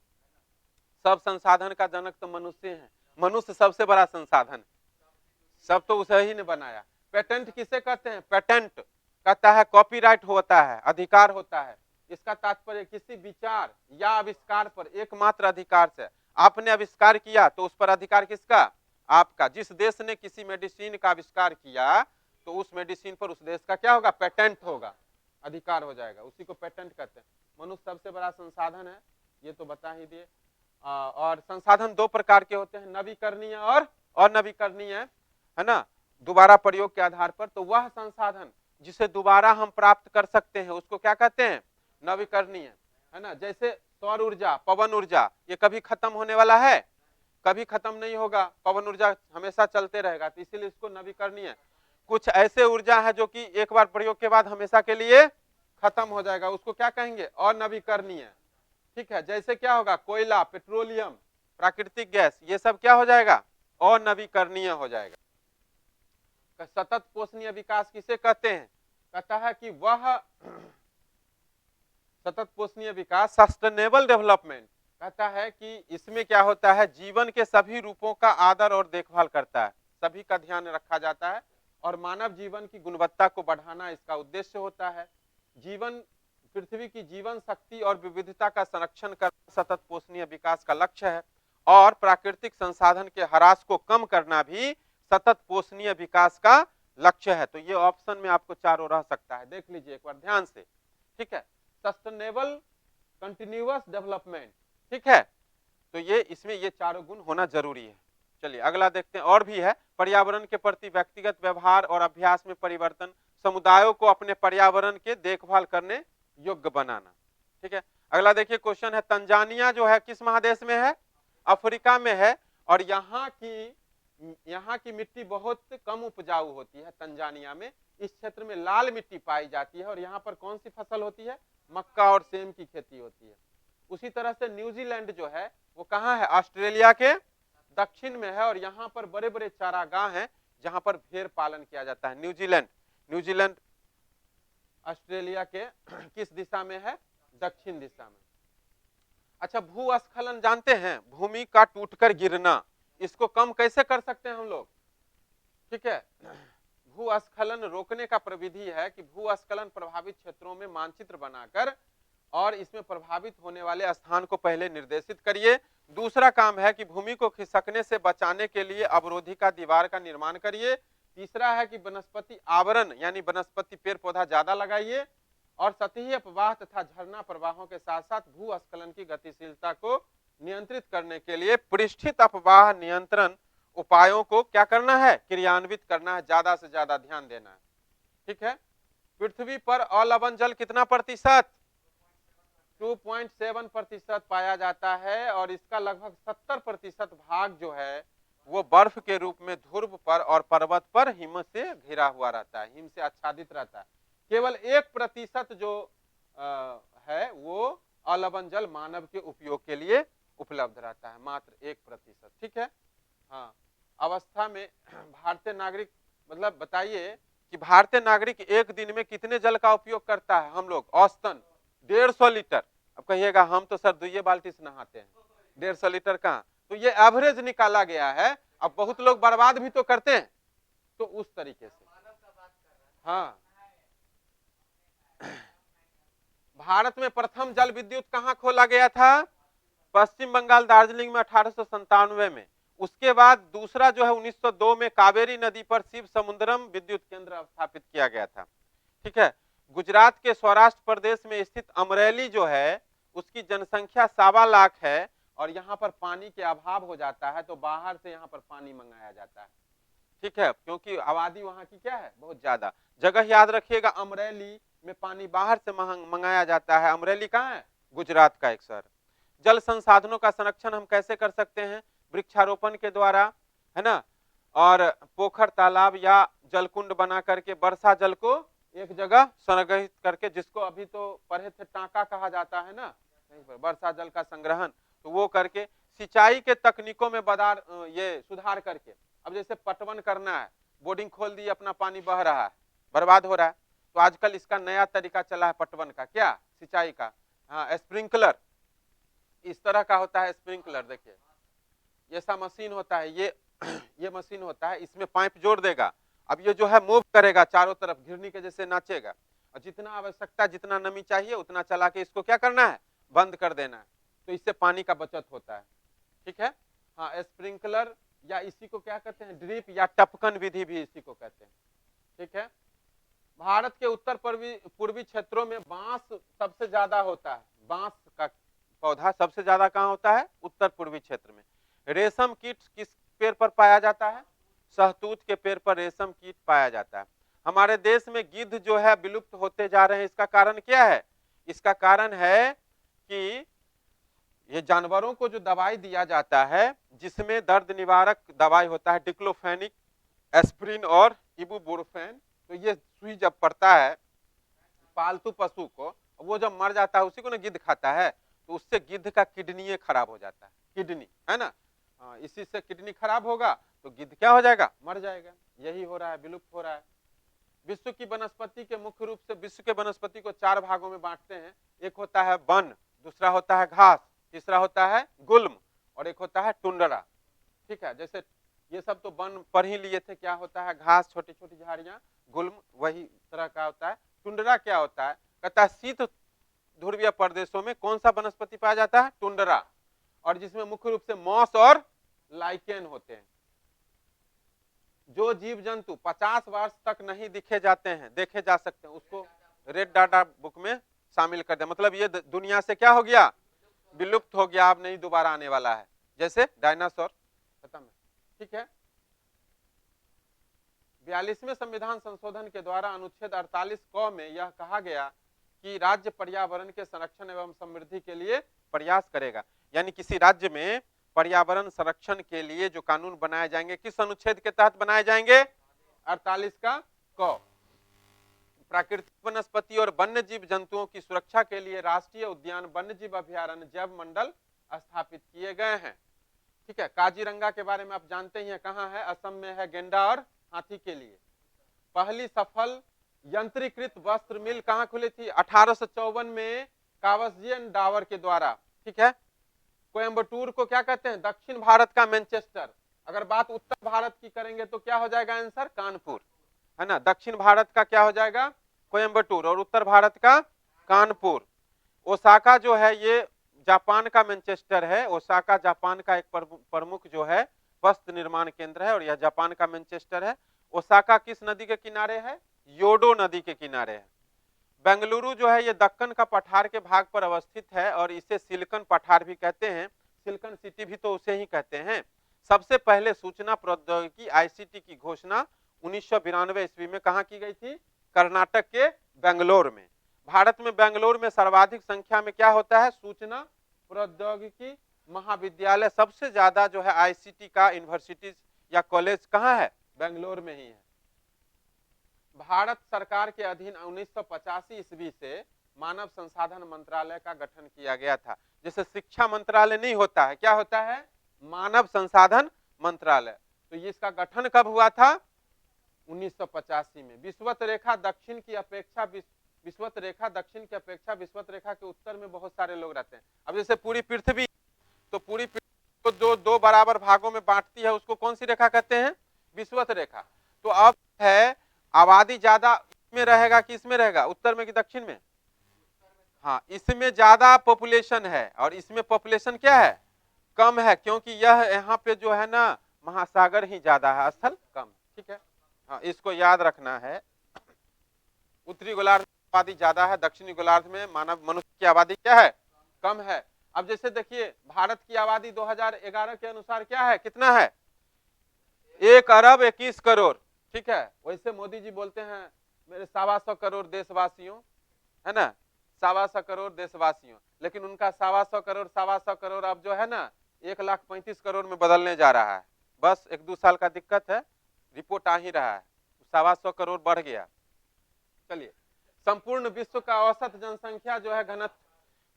सब संसाधन का जनक तो मनुष्य है। मनुष्य सबसे बड़ा संसाधन, सब तो उसे ही ने बनाया। पेटेंट किसे कहते हैं? पेटेंट कहता है कॉपीराइट होता है, अधिकार होता है। इसका तात्पर्य किसी विचार या आविष्कार पर एकमात्र अधिकार से। आपने आविष्कार किया तो उस पर अधिकार किसका? आपका। जिस देश ने किसी मेडिसिन का आविष्कार किया तो उस मेडिसिन पर उस देश का क्या होगा? पेटेंट होगा, अधिकार हो जाएगा, उसी को पेटेंट कहते हैं। मनुष्य सबसे बड़ा संसाधन है, ये तो बता ही दिए। और संसाधन दो प्रकार के होते हैं, नवीकरणीय और अनवीकरणीय, है ना, दोबारा प्रयोग के आधार पर। तो वह संसाधन जिसे दोबारा हम प्राप्त कर सकते हैं उसको क्या कहते हैं? नवीकरणीय, है ना। जैसे सौर ऊर्जा, पवन ऊर्जा, ये कभी खत्म होने वाला है? कभी खत्म नहीं होगा, पवन ऊर्जा हमेशा चलते रहेगा, तो इसीलिए इसको नवीकरणीय। कुछ ऐसे ऊर्जा है जो कि एक बार प्रयोग के बाद हमेशा के लिए खत्म हो जाएगा, उसको क्या कहेंगे? अनवीकरणीय। ठीक है, जैसे क्या होगा? कोयला, पेट्रोलियम, प्राकृतिक गैस, ये सब क्या हो जाएगा? अनवीकरणीय हो जाएगा। सतत पोषणीय विकास किसे कहते हैं? कहता है कि वह सतत पोषणीय विकास, सस्टेनेबल डेवलपमेंट, कहता है कि इसमें क्या होता है? जीवन के सभी रूपों का आदर और देखभाल करता है, सभी का ध्यान रखा जाता है और मानव जीवन की गुणवत्ता को बढ़ाना इसका उद्देश्य होता है। जीवन, पृथ्वी की जीवन शक्ति और विविधता का संरक्षण करना सतत पोषणीय विकास का लक्ष्य है और प्राकृतिक संसाधन के ह्रास को कम करना भी सतत पोषणीय विकास का लक्ष्य है। तो ये ऑप्शन में आपको चारों रह सकता है, देख लीजिए एक बार ध्यान से। ठीक है, सस्टेनेबल कंटिन्यूअस डेवलपमेंट। ठीक है, तो ये इसमें ये चारों गुण होना जरूरी है। चलिए अगला देखते हैं, और भी है। पर्यावरण के प्रति व्यक्तिगत व्यवहार और अभ्यास में परिवर्तन, समुदायों को अपने पर्यावरण के देखभाल करने योग्य बनाना। ठीक है, अगला देखिए क्वेश्चन है, तंजानिया जो है किस महादेश में है? अफ्रीका में है। और यहाँ की मिट्टी बहुत कम उपजाऊ होती है तंजानिया में। इस क्षेत्र में लाल मिट्टी पाई जाती है और यहाँ पर कौन सी फसल होती है? मक्का और सेम की खेती होती है। उसी तरह से न्यूजीलैंड जो है वो कहाँ है? ऑस्ट्रेलिया के दक्षिण में है और यहाँ पर बड़े बड़े चारागाह हैं जहाँ पर भेड़ पालन किया जाता है। न्यूजीलैंड ऑस्ट्रेलिया के किस दिशा में है? दक्षिण दिशा में। अच्छा, भूस्खलन जानते हैं? भूमि का टूटकर गिरना, इसको कम कैसे कर सकते हैं हम लोग? ठीक है, भूस्खलन रोकने का प्रविधि है कि भूस्खलन प्रभावित क्षेत्रों में मानचित्र बनाकर और इसमें प्रभावित होने वाले स्थान को पहले निर्देशित करिए। दूसरा काम है कि भूमि को खिसकने से बचाने के लिए अवरोधिका दीवार का निर्माण करिए। तीसरा है कि वनस्पति आवरण यानी वनस्पति पेड़ पौधा ज्यादा लगाइए और सतही अपवाह तथा झरना प्रवाहों के साथ साथ भूस्खलन की गतिशीलता को नियंत्रित करने के लिए पृष्ठित अपवाह नियंत्रण उपायों को क्या करना है? क्रियान्वित करना है, ज्यादा से ज्यादा ध्यान देना है। ठीक है, पृथ्वी पर अलवण जल कितना प्रतिशत? 2.7% पाया जाता है और इसका लगभग 70% भाग जो है वो बर्फ के रूप में ध्रुव पर और पर्वत पर हिम से घिरा हुआ रहता है, हिम से आच्छादित रहता है। केवल 1% जो है वो अलवण जल मानव के उपयोग के लिए उपलब्ध रहता है, मात्र 1%। ठीक है, हाँ, अवस्था में भारतीय नागरिक, मतलब बताइए कि भारतीय नागरिक एक दिन में कितने जल का उपयोग करता है? हम लोग औसतन 150 लीटर। अब कहिएगा हम तो सर 2 बाल्टी से नहाते हैं, 150 लीटर कहाँ, तो ये एवरेज निकाला गया है। अब बहुत लोग बर्बाद भी तो करते हैं, तो उस तरीके से। हाँ, भारत में प्रथम जल विद्युत कहाँ खोला गया था? पश्चिम बंगाल दार्जिलिंग में 1897 में। उसके बाद दूसरा जो है 1902 में कावेरी नदी पर शिव समुद्रम विद्युत केंद्र स्थापित किया गया था। ठीक है। गुजरात के सौराष्ट्र प्रदेश में स्थित अमरेली जो है उसकी जनसंख्या 1.25 लाख है, और यहाँ पर पानी के अभाव हो जाता है, तो बाहर से यहाँ पर पानी मंगाया जाता है। ठीक है, क्योंकि आबादी वहाँ की क्या है, बहुत ज्यादा। जगह याद रखिएगा, अमरेली में पानी बाहर से मंगाया जाता है। अमरेली कहाँ है? गुजरात का एक शहर। जल संसाधनों का संरक्षण हम कैसे कर सकते हैं? वृक्षारोपण के द्वारा, है ना, और पोखर तालाब या जलकुंड बना करके वर्षा जल को एक जगह संग्रहित करके, जिसको अभी तो पढ़े थे टाँका कहा जाता है ना, वर्षा जल का संग्रहण, तो वो करके सिंचाई के तकनीकों में ये सुधार करके। अब जैसे पटवन करना है, बोर्डिंग खोल दी, अपना पानी बह रहा है, बर्बाद हो रहा है, तो आजकल इसका नया तरीका चला है पटवन का, क्या? सिंचाई का। हाँ, स्प्रिंकलर, इस तरह का होता है स्प्रिंकलर। देखिए ऐसा मशीन होता है, ये मशीन होता है, इसमें पाइप जोड़ देगा। अब ये जो है मूव करेगा चारों तरफ, घिरनी के जैसे नाचेगा, और जितना आवश्यकता, जितना नमी चाहिए उतना चला के इसको क्या करना है, बंद कर देना है। तो इससे पानी का बचत होता है। ठीक है। हाँ, स्प्रिंकलर, या इसी को क्या कहते हैं, ड्रिप या टपकन विधि भी इसी को कहते हैं। ठीक है। भारत के उत्तर पूर्वी क्षेत्रों में बांस सबसे ज्यादा होता है। बांस का पौधा सबसे ज्यादा कहाँ होता है? उत्तर पूर्वी क्षेत्र में। रेशम कीट किस पेड़ पर पाया जाता है? शहतूत के पेड़ पर रेशम कीट पाया जाता है। हमारे देश में गिद्ध जो है विलुप्त होते जा रहे हैं, इसका कारण क्या है? इसका कारण है कि ये जानवरों को जो दवाई दिया जाता है, जिसमें दर्द निवारक दवाई होता है, डिक्लोफेनिक, एस्प्रिन और इबुप्रोफेन, तो ये सुई जब पड़ता है पालतू पशु को, वो जब मर जाता है उसी को ना गिद्ध खाता है, तो उससे गिद्ध का किडनी खराब हो जाता है, किडनी, है ना। इसी से किडनी खराब होगा तो गिद्ध क्या हो जाएगा, मर जाएगा। यही हो रहा है, विलुप्त हो रहा है। विश्व की वनस्पति के मुख्य रूप से विश्व के वनस्पति को 4 भागों में बांटते हैं। एक होता है वन, दूसरा होता है घास, तीसरा होता है गुल्म, और एक होता है टुंड्रा। ठीक है, जैसे ये सब तो वन पढ़ ही लिए थे, क्या होता है, घास, छोटी छोटी झाड़ियां, गुल्म वही तरह का होता है। टुंड्रा क्या होता है, कहता है शीत ध्रुवीय प्रदेशों में कौन सा वनस्पति पाया जाता है, टुंड्रा, और जिसमें मुख्य रूप से मॉस और लाइकेन होते हैं। जो जीव जंतु 50 वर्ष तक नहीं देखे जा सकते हैं, उसको रेड डाटा बुक में शामिल कर दे। मतलब ये दुनिया से क्या हो गया, विलुप्त हो गया, अब नहीं दोबारा आने वाला है, जैसे डायनासोर खत्म है। ठीक है। 42वें संविधान संशोधन के द्वारा अनुच्छेद 48 क में यह कहा गया कि राज्य पर्यावरण के संरक्षण एवं समृद्धि के लिए प्रयास करेगा। यानी किसी राज्य में पर्यावरण संरक्षण के लिए जो कानून बनाए जाएंगे, किस अनुच्छेद के तहत बनाए जाएंगे, 48 का क। प्राकृतिक वनस्पति और वन्य जीव जंतुओं की सुरक्षा के लिए राष्ट्रीय उद्यान, वन्य जीव अभ्यारण्य, जैव मंडल स्थापित किए गए हैं। ठीक है। काजीरंगा के बारे में आप जानते ही हैं, कहाँ है, असम में है, गेंडा और हाथी के लिए। पहली सफल यंत्रीकृत वस्त्र मिल कहाँ खुली थी, 1854 में कावसजियन डावर के द्वारा। ठीक है। कोयम्बटूर को क्या कहते हैं, दक्षिण भारत का मैनचेस्टर। अगर बात उत्तर भारत की करेंगे तो क्या हो जाएगा आंसर, कानपुर, है ना। दक्षिण भारत का क्या हो जाएगा, कोयम्बटूर, और उत्तर भारत का कानपुर। ओसाका जो है ये जापान का मैनचेस्टर है। ओसाका जापान का एक प्रमुख जो है वस्त्र निर्माण केंद्र है, और यह जापान का मैनचेस्टर है। ओसाका किस नदी के किनारे है, योडो नदी के किनारे है। बेंगलुरु जो है ये दक्कन का पठार के भाग पर अवस्थित है, और इसे सिलिकन पठार भी कहते हैं, सिलिकन सिटी भी तो उसे ही कहते हैं। सबसे पहले सूचना प्रौद्योगिकी आईसीटी की घोषणा 1992 ईस्वी में कहाँ की गई थी, कर्नाटक के बेंगलोर में। भारत में बेंगलोर में सर्वाधिक संख्या में क्या होता है, सूचना प्रौद्योगिकी महाविद्यालय। सबसे ज्यादा जो है आईसीटी का यूनिवर्सिटी या कॉलेज कहाँ है, बेंगलोर में ही है। भारत सरकार के अधीन 1985 ईस्वी से मानव संसाधन मंत्रालय का गठन किया गया था। जैसे शिक्षा मंत्रालय नहीं होता है, क्या होता है, मानव संसाधन मंत्रालय। तो ये इसका गठन कब हुआ था, 1985 में। विषुवत रेखा दक्षिण की अपेक्षा विषुवत रेखा दक्षिण की अपेक्षा विषुवत रेखा के उत्तर में बहुत सारे लोग रहते हैं। अब जैसे पूरी पृथ्वी, तो पूरी बराबर भागों में बांटती है उसको कौन सी रेखा कहते हैं? विषुवत रेखा। तो अब है आबादी ज्यादा इसमें रहेगा कि इसमें रहेगा, उत्तर में कि दक्षिण में? हाँ, इसमें ज्यादा पॉपुलेशन है और इसमें पॉपुलेशन क्या है? कम है, क्योंकि यह यहाँ पे जो है ना महासागर ही ज्यादा है, स्थल कम। ठीक है, हाँ, इसको याद रखना है। उत्तरी गोलार्ध में आबादी ज्यादा है, दक्षिणी गोलार्ध में मानव मनुष्य की आबादी क्या है? कम है। अब जैसे देखिए भारत की आबादी 2011 के अनुसार क्या है, कितना है? 1 अरब 21 करोड़। ठीक है, वैसे मोदी जी बोलते हैं मेरे 125 करोड़ देशवासियों, है ना, 125 करोड़ देशवासियों, लेकिन उनका 125 करोड़ अब जो है ना 1,35,00,000 में बदलने जा रहा है। बस 1-2 साल का दिक्कत है, रिपोर्ट आ ही रहा है, 125 करोड़ बढ़ गया। चलिए, संपूर्ण विश्व का औसत जनसंख्या जो है घनत्व,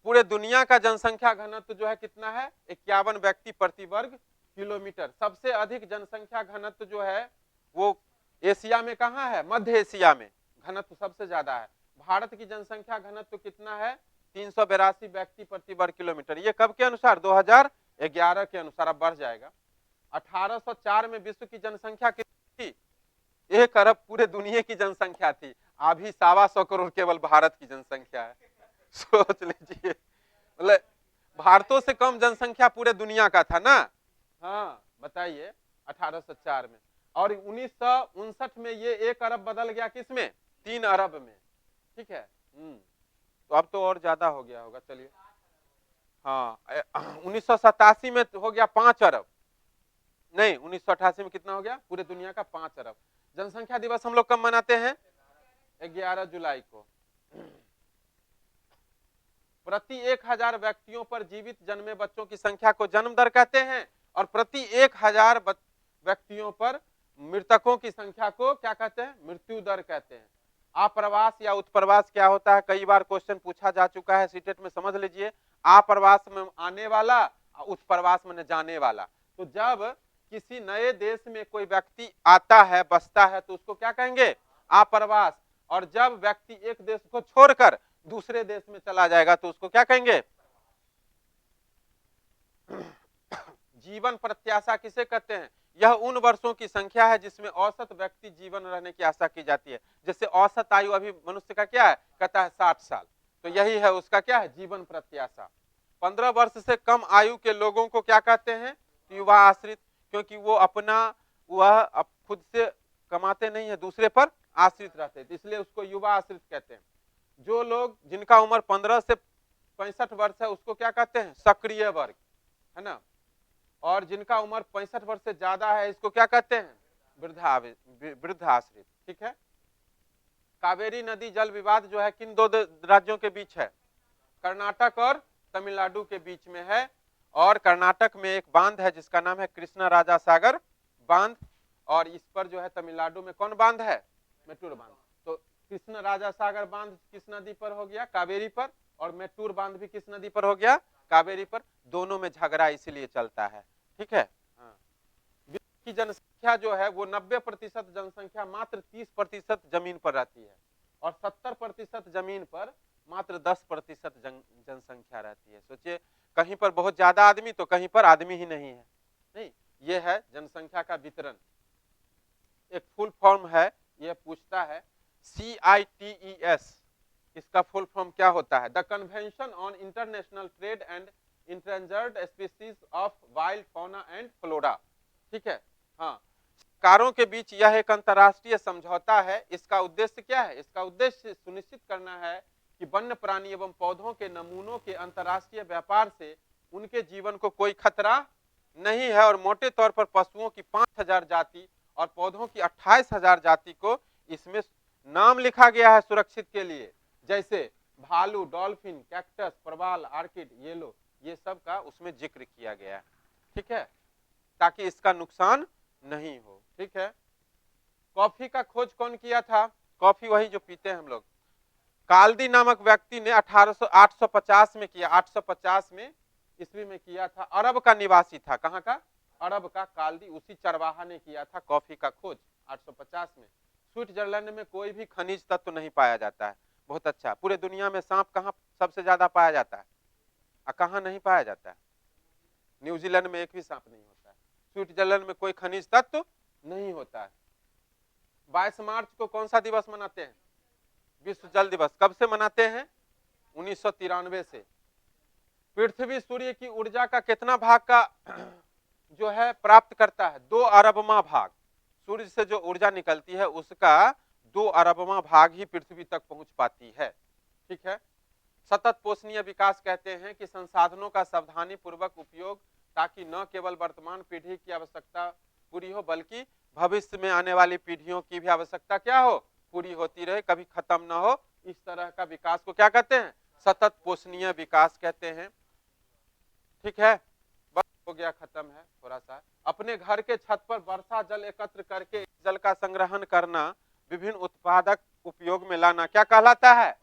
पूरे दुनिया का जनसंख्या घनत्व जो है कितना है? 51 व्यक्ति प्रति वर्ग किलोमीटर। सबसे अधिक जनसंख्या घनत्व जो है वो एशिया में कहाँ है? मध्य एशिया में घनत्व सबसे ज्यादा है। भारत की जनसंख्या घनत्व कितना है? 382 व्यक्ति प्रति वर्ग किलोमीटर। ये कब के अनुसार? 2011 के अनुसार। अब बढ़ जाएगा। 1804 में विश्व की जनसंख्या कितनी थी? 1 अरब पूरे दुनिया की जनसंख्या थी। अभी 125 करोड़ केवल भारत की जनसंख्या है। सोच लीजिए, मतलब भारतों से कम जनसंख्या पूरे दुनिया का था ना। हाँ बताइए, 1804 में। और 1959 में ये 1 अरब बदल गया किसमें? 3 अरब में। ठीक है, तो अब तो और ज्यादा हो गया होगा। चलिए, हाँ, 1987 में हो गया 5 अरब। नहीं, 1988 में कितना हो गया? पूरे दुनिया का 5 अरब। जनसंख्या दिवस हम लोग कब मनाते हैं? 11 जुलाई को। प्रति 1,000 व्यक्तियों पर जीवित जन्मे बच्चों की संख्या को जन्म दर कहते हैं, और प्रति 1,000 व्यक्तियों पर मृतकों की संख्या को क्या कहते हैं? मृत्यु दर कहते हैं। आप्रवास या उत्प्रवास क्या होता है? कई बार क्वेश्चन पूछा जा चुका है सीटेट में, समझ लीजिए। आप्रवास में आने वाला, उत्प्रवास में जाने वाला। तो जब किसी नए देश में कोई व्यक्ति आता है, बसता है, तो उसको क्या कहेंगे? आप्रवास। और जब व्यक्ति एक देश को छोड़कर दूसरे देश में चला जाएगा तो उसको क्या कहेंगे? जीवन प्रत्याशा किसे कहते हैं? यह उन वर्षों की संख्या है जिसमें औसत व्यक्ति जीवन रहने की आशा की जाती है। जैसे औसत आयु अभी मनुष्य का क्या है? कहता है 60 साल, तो यही है उसका क्या है? जीवन प्रत्याशा। 15 वर्ष से कम आयु के लोगों को क्या कहते हैं? युवा आश्रित, क्योंकि वो अपना वह खुद से कमाते नहीं है, दूसरे पर आश्रित रहते हैं, इसलिए उसको युवा आश्रित कहते हैं। जो लोग जिनका उम्र 15 से 65 वर्ष है उसको क्या कहते हैं? सक्रिय वर्ग, है ना। और जिनका उम्र 65 वर्ष से ज्यादा है इसको क्या कहते हैं? वृद्ध आश्रित। ठीक है। कावेरी नदी जल विवाद जो है किन 2 राज्यों के बीच है? कर्नाटक और तमिलनाडु के बीच में है। और कर्नाटक में एक बांध है जिसका नाम है कृष्णा राजा सागर बांध, और इस पर जो है तमिलनाडु में कौन बांध है? मेट्टूर बांध। तो कृष्ण राजा सागर बांध किस नदी पर हो गया? कावेरी पर। और मेट्टूर बांध भी किस नदी पर हो गया? कावेरी पर। दोनों में झगड़ा इसलिए चलता है। ठीक है। हाँ। विश्व की जनसंख्या जो है वो 90% जनसंख्या मात्र 30% जमीन पर रहती है, और 70% जमीन पर मात्र 10% जनसंख्या रहती है। सोचिए, कहीं पर बहुत ज्यादा आदमी तो कहीं पर आदमी ही नहीं है। नहीं, ये है जनसंख्या का वितरण। एक फुल फॉर्म है, यह पूछता है CITES, इसका फुल फॉर्म क्या होता है? The convention on international trade and endangered species of wild fauna and flora. ठीक है। हाँ, सरकारों के बीच यह एक अंतर्राष्ट्रीय समझौता है। इसका उद्देश्य क्या है? इसका उद्देश्य सुनिश्चित करना है कि वन्य प्राणी एवं पौधों के नमूनों के अंतर्राष्ट्रीय व्यापार से उनके जीवन को कोई खतरा नहीं है, और मोटे तौर पर पशुओं की 5,000 जाति और पौधों की 28,000 जाति को इसमें नाम लिखा गया है सुरक्षित के लिए, जैसे भालू, डॉल्फिन, कैक्टस, प्रवाल, आर्किड, येलो, ये सब का उसमें जिक्र किया गया है। ठीक है, ताकि इसका नुकसान नहीं हो। ठीक है। कॉफी का खोज कौन किया था? कॉफी वही जो पीते हैं हम लोग। काल्दी नामक व्यक्ति ने 850 में किया, 850 में ईस्वी में किया था। अरब का निवासी था। कहाँ का? अरब का काल्दी, उसी चरवाहा ने किया था कॉफी का खोज 850 में। स्विट्जरलैंड में कोई भी खनिज तत्व नहीं पाया जाता है। बहुत अच्छा। पूरे दुनिया में सांप कहाँ सबसे ज्यादा पाया जाता है और कहाँ नहीं पाया जाता है? न्यूजीलैंड में एक भी सांप नहीं होता। स्विट्जरलैंड में कोई खनिज तत्व नहीं होता है। 22 मार्च को कौन सा दिवस मनाते हैं? विश्व जल दिवस। कब से मनाते हैं? 1993 से। पृथ्वी सूर्य की ऊर्जा का कितना भाग का जो है प्राप्त करता है? 2 अरबवां भाग। सूर्य से जो ऊर्जा निकलती है उसका 2 अरबवां भाग ही पृथ्वी तक पहुंच पाती है। ठीक है। सतत पोषणीय विकास कहते हैं कि संसाधनों का सावधानी पूर्वक उपयोग, ताकि न केवल वर्तमान पीढ़ी की आवश्यकता पूरी हो बल्कि भविष्य में आने वाली पीढ़ियों की भी आवश्यकता क्या हो? पूरी होती रहे, कभी खत्म ना हो। इस तरह का विकास को क्या कहते हैं? सतत पोषणीय विकास कहते हैं। ठीक है, बस हो गया, खत्म है। थोड़ा सा अपने घर के छत पर वर्षा जल एकत्र करके जल का संग्रहण करना, विभिन्न उत्पादक उपयोग में लाना क्या कहलाता है?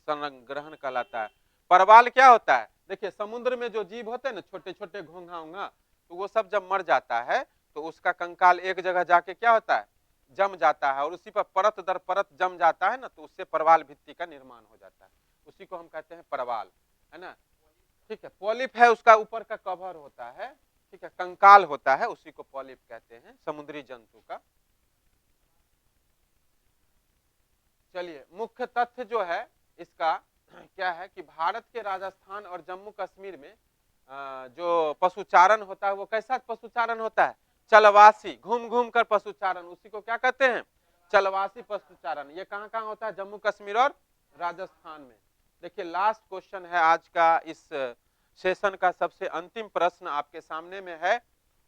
संग्रहण कहलाता है। परवाल क्या होता है? देखिए, समुद्र में जो जीव होते हैं ना, छोटे छोटे घोंघा उंघा, तो वो सब जब मर जाता है तो उसका कंकाल एक जगह जाके क्या होता है? जम जाता है, और उसी पर परत दर परत जम जाता है ना, तो उससे परवाल भित्ति का निर्माण हो जाता है। उसी को हम कहते हैं परवाल, है ना। ठीक है, पॉलिप है, उसका ऊपर का कवर होता है। ठीक है, कंकाल होता है, उसी को पॉलिप कहते हैं, समुद्री जंतु का। चलिए, मुख्य तथ्य जो है इसका क्या है कि भारत के राजस्थान और जम्मू कश्मीर में जो पशुचारण होता है वो कैसा पशुचारण होता है? चलवासी, घूम घूम कर पशुचारण, उसी को क्या कहते हैं? चलवासी पशुचारण। ये कहाँ कहाँ होता है? जम्मू कश्मीर और राजस्थान में। देखिए, लास्ट क्वेश्चन है आज का, इस सेशन का सबसे अंतिम प्रश्न आपके सामने में है।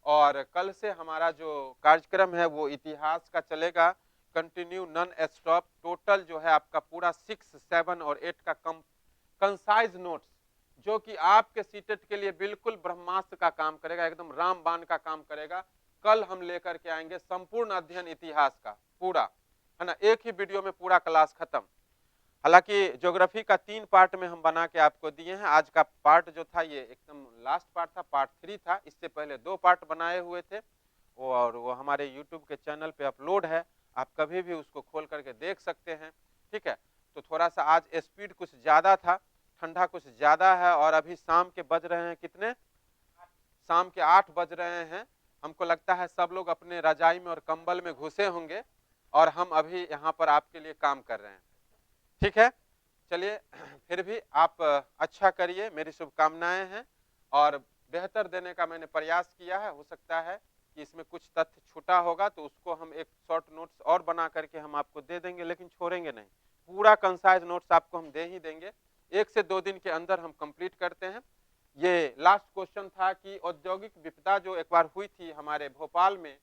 और कल से हमारा जो कार्यक्रम है वो इतिहास का चलेगा, कंटिन्यू नॉन स्टॉप। टोटल जो है आपका पूरा 6, 7 और 8 का कंसाइज नोट्स, जो कि आपके सीटेट के लिए बिल्कुल ब्रह्मास्त्र का काम करेगा, एकदम रामबाण का काम करेगा। कल हम लेकर के आएंगे संपूर्ण अध्ययन इतिहास का पूरा, है ना, एक ही वीडियो में पूरा क्लास खत्म। हालांकि ज्योग्राफी का 3 पार्ट में हम बना के आपको दिए हैं। आज का पार्ट जो था ये एकदम लास्ट पार्ट था, पार्ट 3 था। इससे पहले 2 पार्ट बनाए हुए थे, और वो हमारे यूट्यूब के चैनल पे अपलोड है, आप कभी भी उसको खोल करके देख सकते हैं। ठीक है, तो थोड़ा सा आज स्पीड कुछ ज्यादा था, ठंडा कुछ ज्यादा है, और अभी शाम के बज रहे हैं कितने? शाम के 8 बज रहे हैं। हमको लगता है सब लोग अपने रजाई में और कंबल में घुसे होंगे, और हम अभी यहाँ पर आपके लिए काम कर रहे हैं। ठीक है, चलिए, फिर भी आप अच्छा करिए, मेरी शुभकामनाएं हैं, और बेहतर देने का मैंने प्रयास किया है। हो सकता है कि इसमें कुछ तथ्य छूटा होगा, तो उसको हम एक शॉर्ट नोट्स और बना करके हम आपको दे देंगे, लेकिन छोड़ेंगे नहीं, पूरा कंसाइज नोट्स आपको हम दे ही देंगे। 1 से 2 दिन के अंदर हम कंप्लीट करते हैं। ये लास्ट क्वेश्चन था कि औद्योगिक विपदा जो एक बार हुई थी हमारे भोपाल में,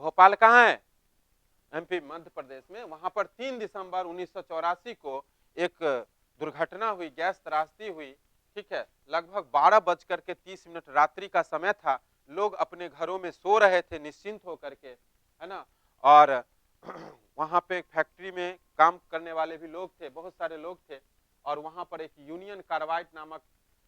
भोपाल कहाँ है? एमपी, मध्य प्रदेश में। वहां पर 3 दिसंबर 1984 को एक दुर्घटना हुई, गैस त्रासदी हुई। ठीक है, लगभग 12:30 रात्रि का समय था। लोग अपने घरों में सो रहे थे निश्चिंत होकर के, है ना। और वहां पे एक फैक्ट्री में काम करने वाले भी लोग थे, बहुत सारे लोग थे। और वहां पर एक यूनियन कार्बाइड नामक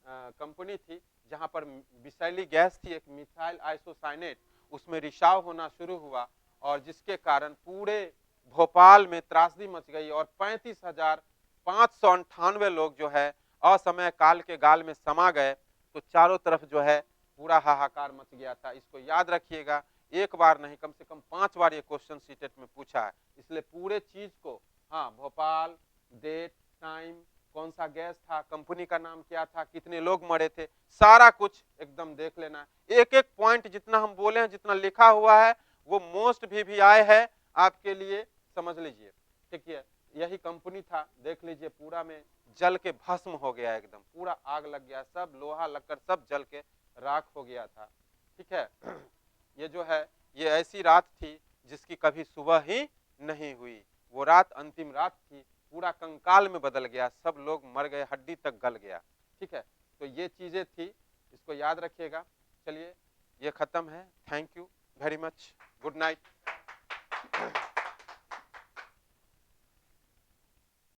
कंपनी थी, जहां पर विषैली गैस थी, एक मिथाइल आइसोसाइनेट, उसमें रिसाव होना शुरू हुआ, और जिसके कारण पूरे भोपाल में त्रासदी मच गई, और 35,598 लोग जो है असमय काल के गाल में समा गए। तो चारों तरफ जो है पूरा हाहाकार मच गया था। इसको याद रखिएगा, एक बार नहीं, कम से कम 5 बार ये क्वेश्चन सीटेट में पूछा है, इसलिए पूरे चीज को, हाँ, भोपाल, डेट, टाइम, कौन सा गैस था, कंपनी का नाम क्या था, कितने लोग मरे थे, सारा कुछ एकदम देख लेना। एक एक पॉइंट जितना हम बोले हैं, जितना लिखा हुआ है, वो मोस्ट VVI है आपके लिए, समझ लीजिए। ठीक है, यही कंपनी था, देख लीजिए, पूरा में जल के भस्म हो गया, एकदम पूरा आग लग गया, सब लोहा लगकर सब जल के राख हो गया था। ठीक है, ये जो है ये ऐसी रात थी जिसकी कभी सुबह ही नहीं हुई। वो रात अंतिम रात थी, पूरा कंकाल में बदल गया, सब लोग मर गए, हड्डी तक गल गया। ठीक है, तो ये चीजें थी, इसको याद रखिएगा। चलिए, ये खत्म है। Thank you very much, good night.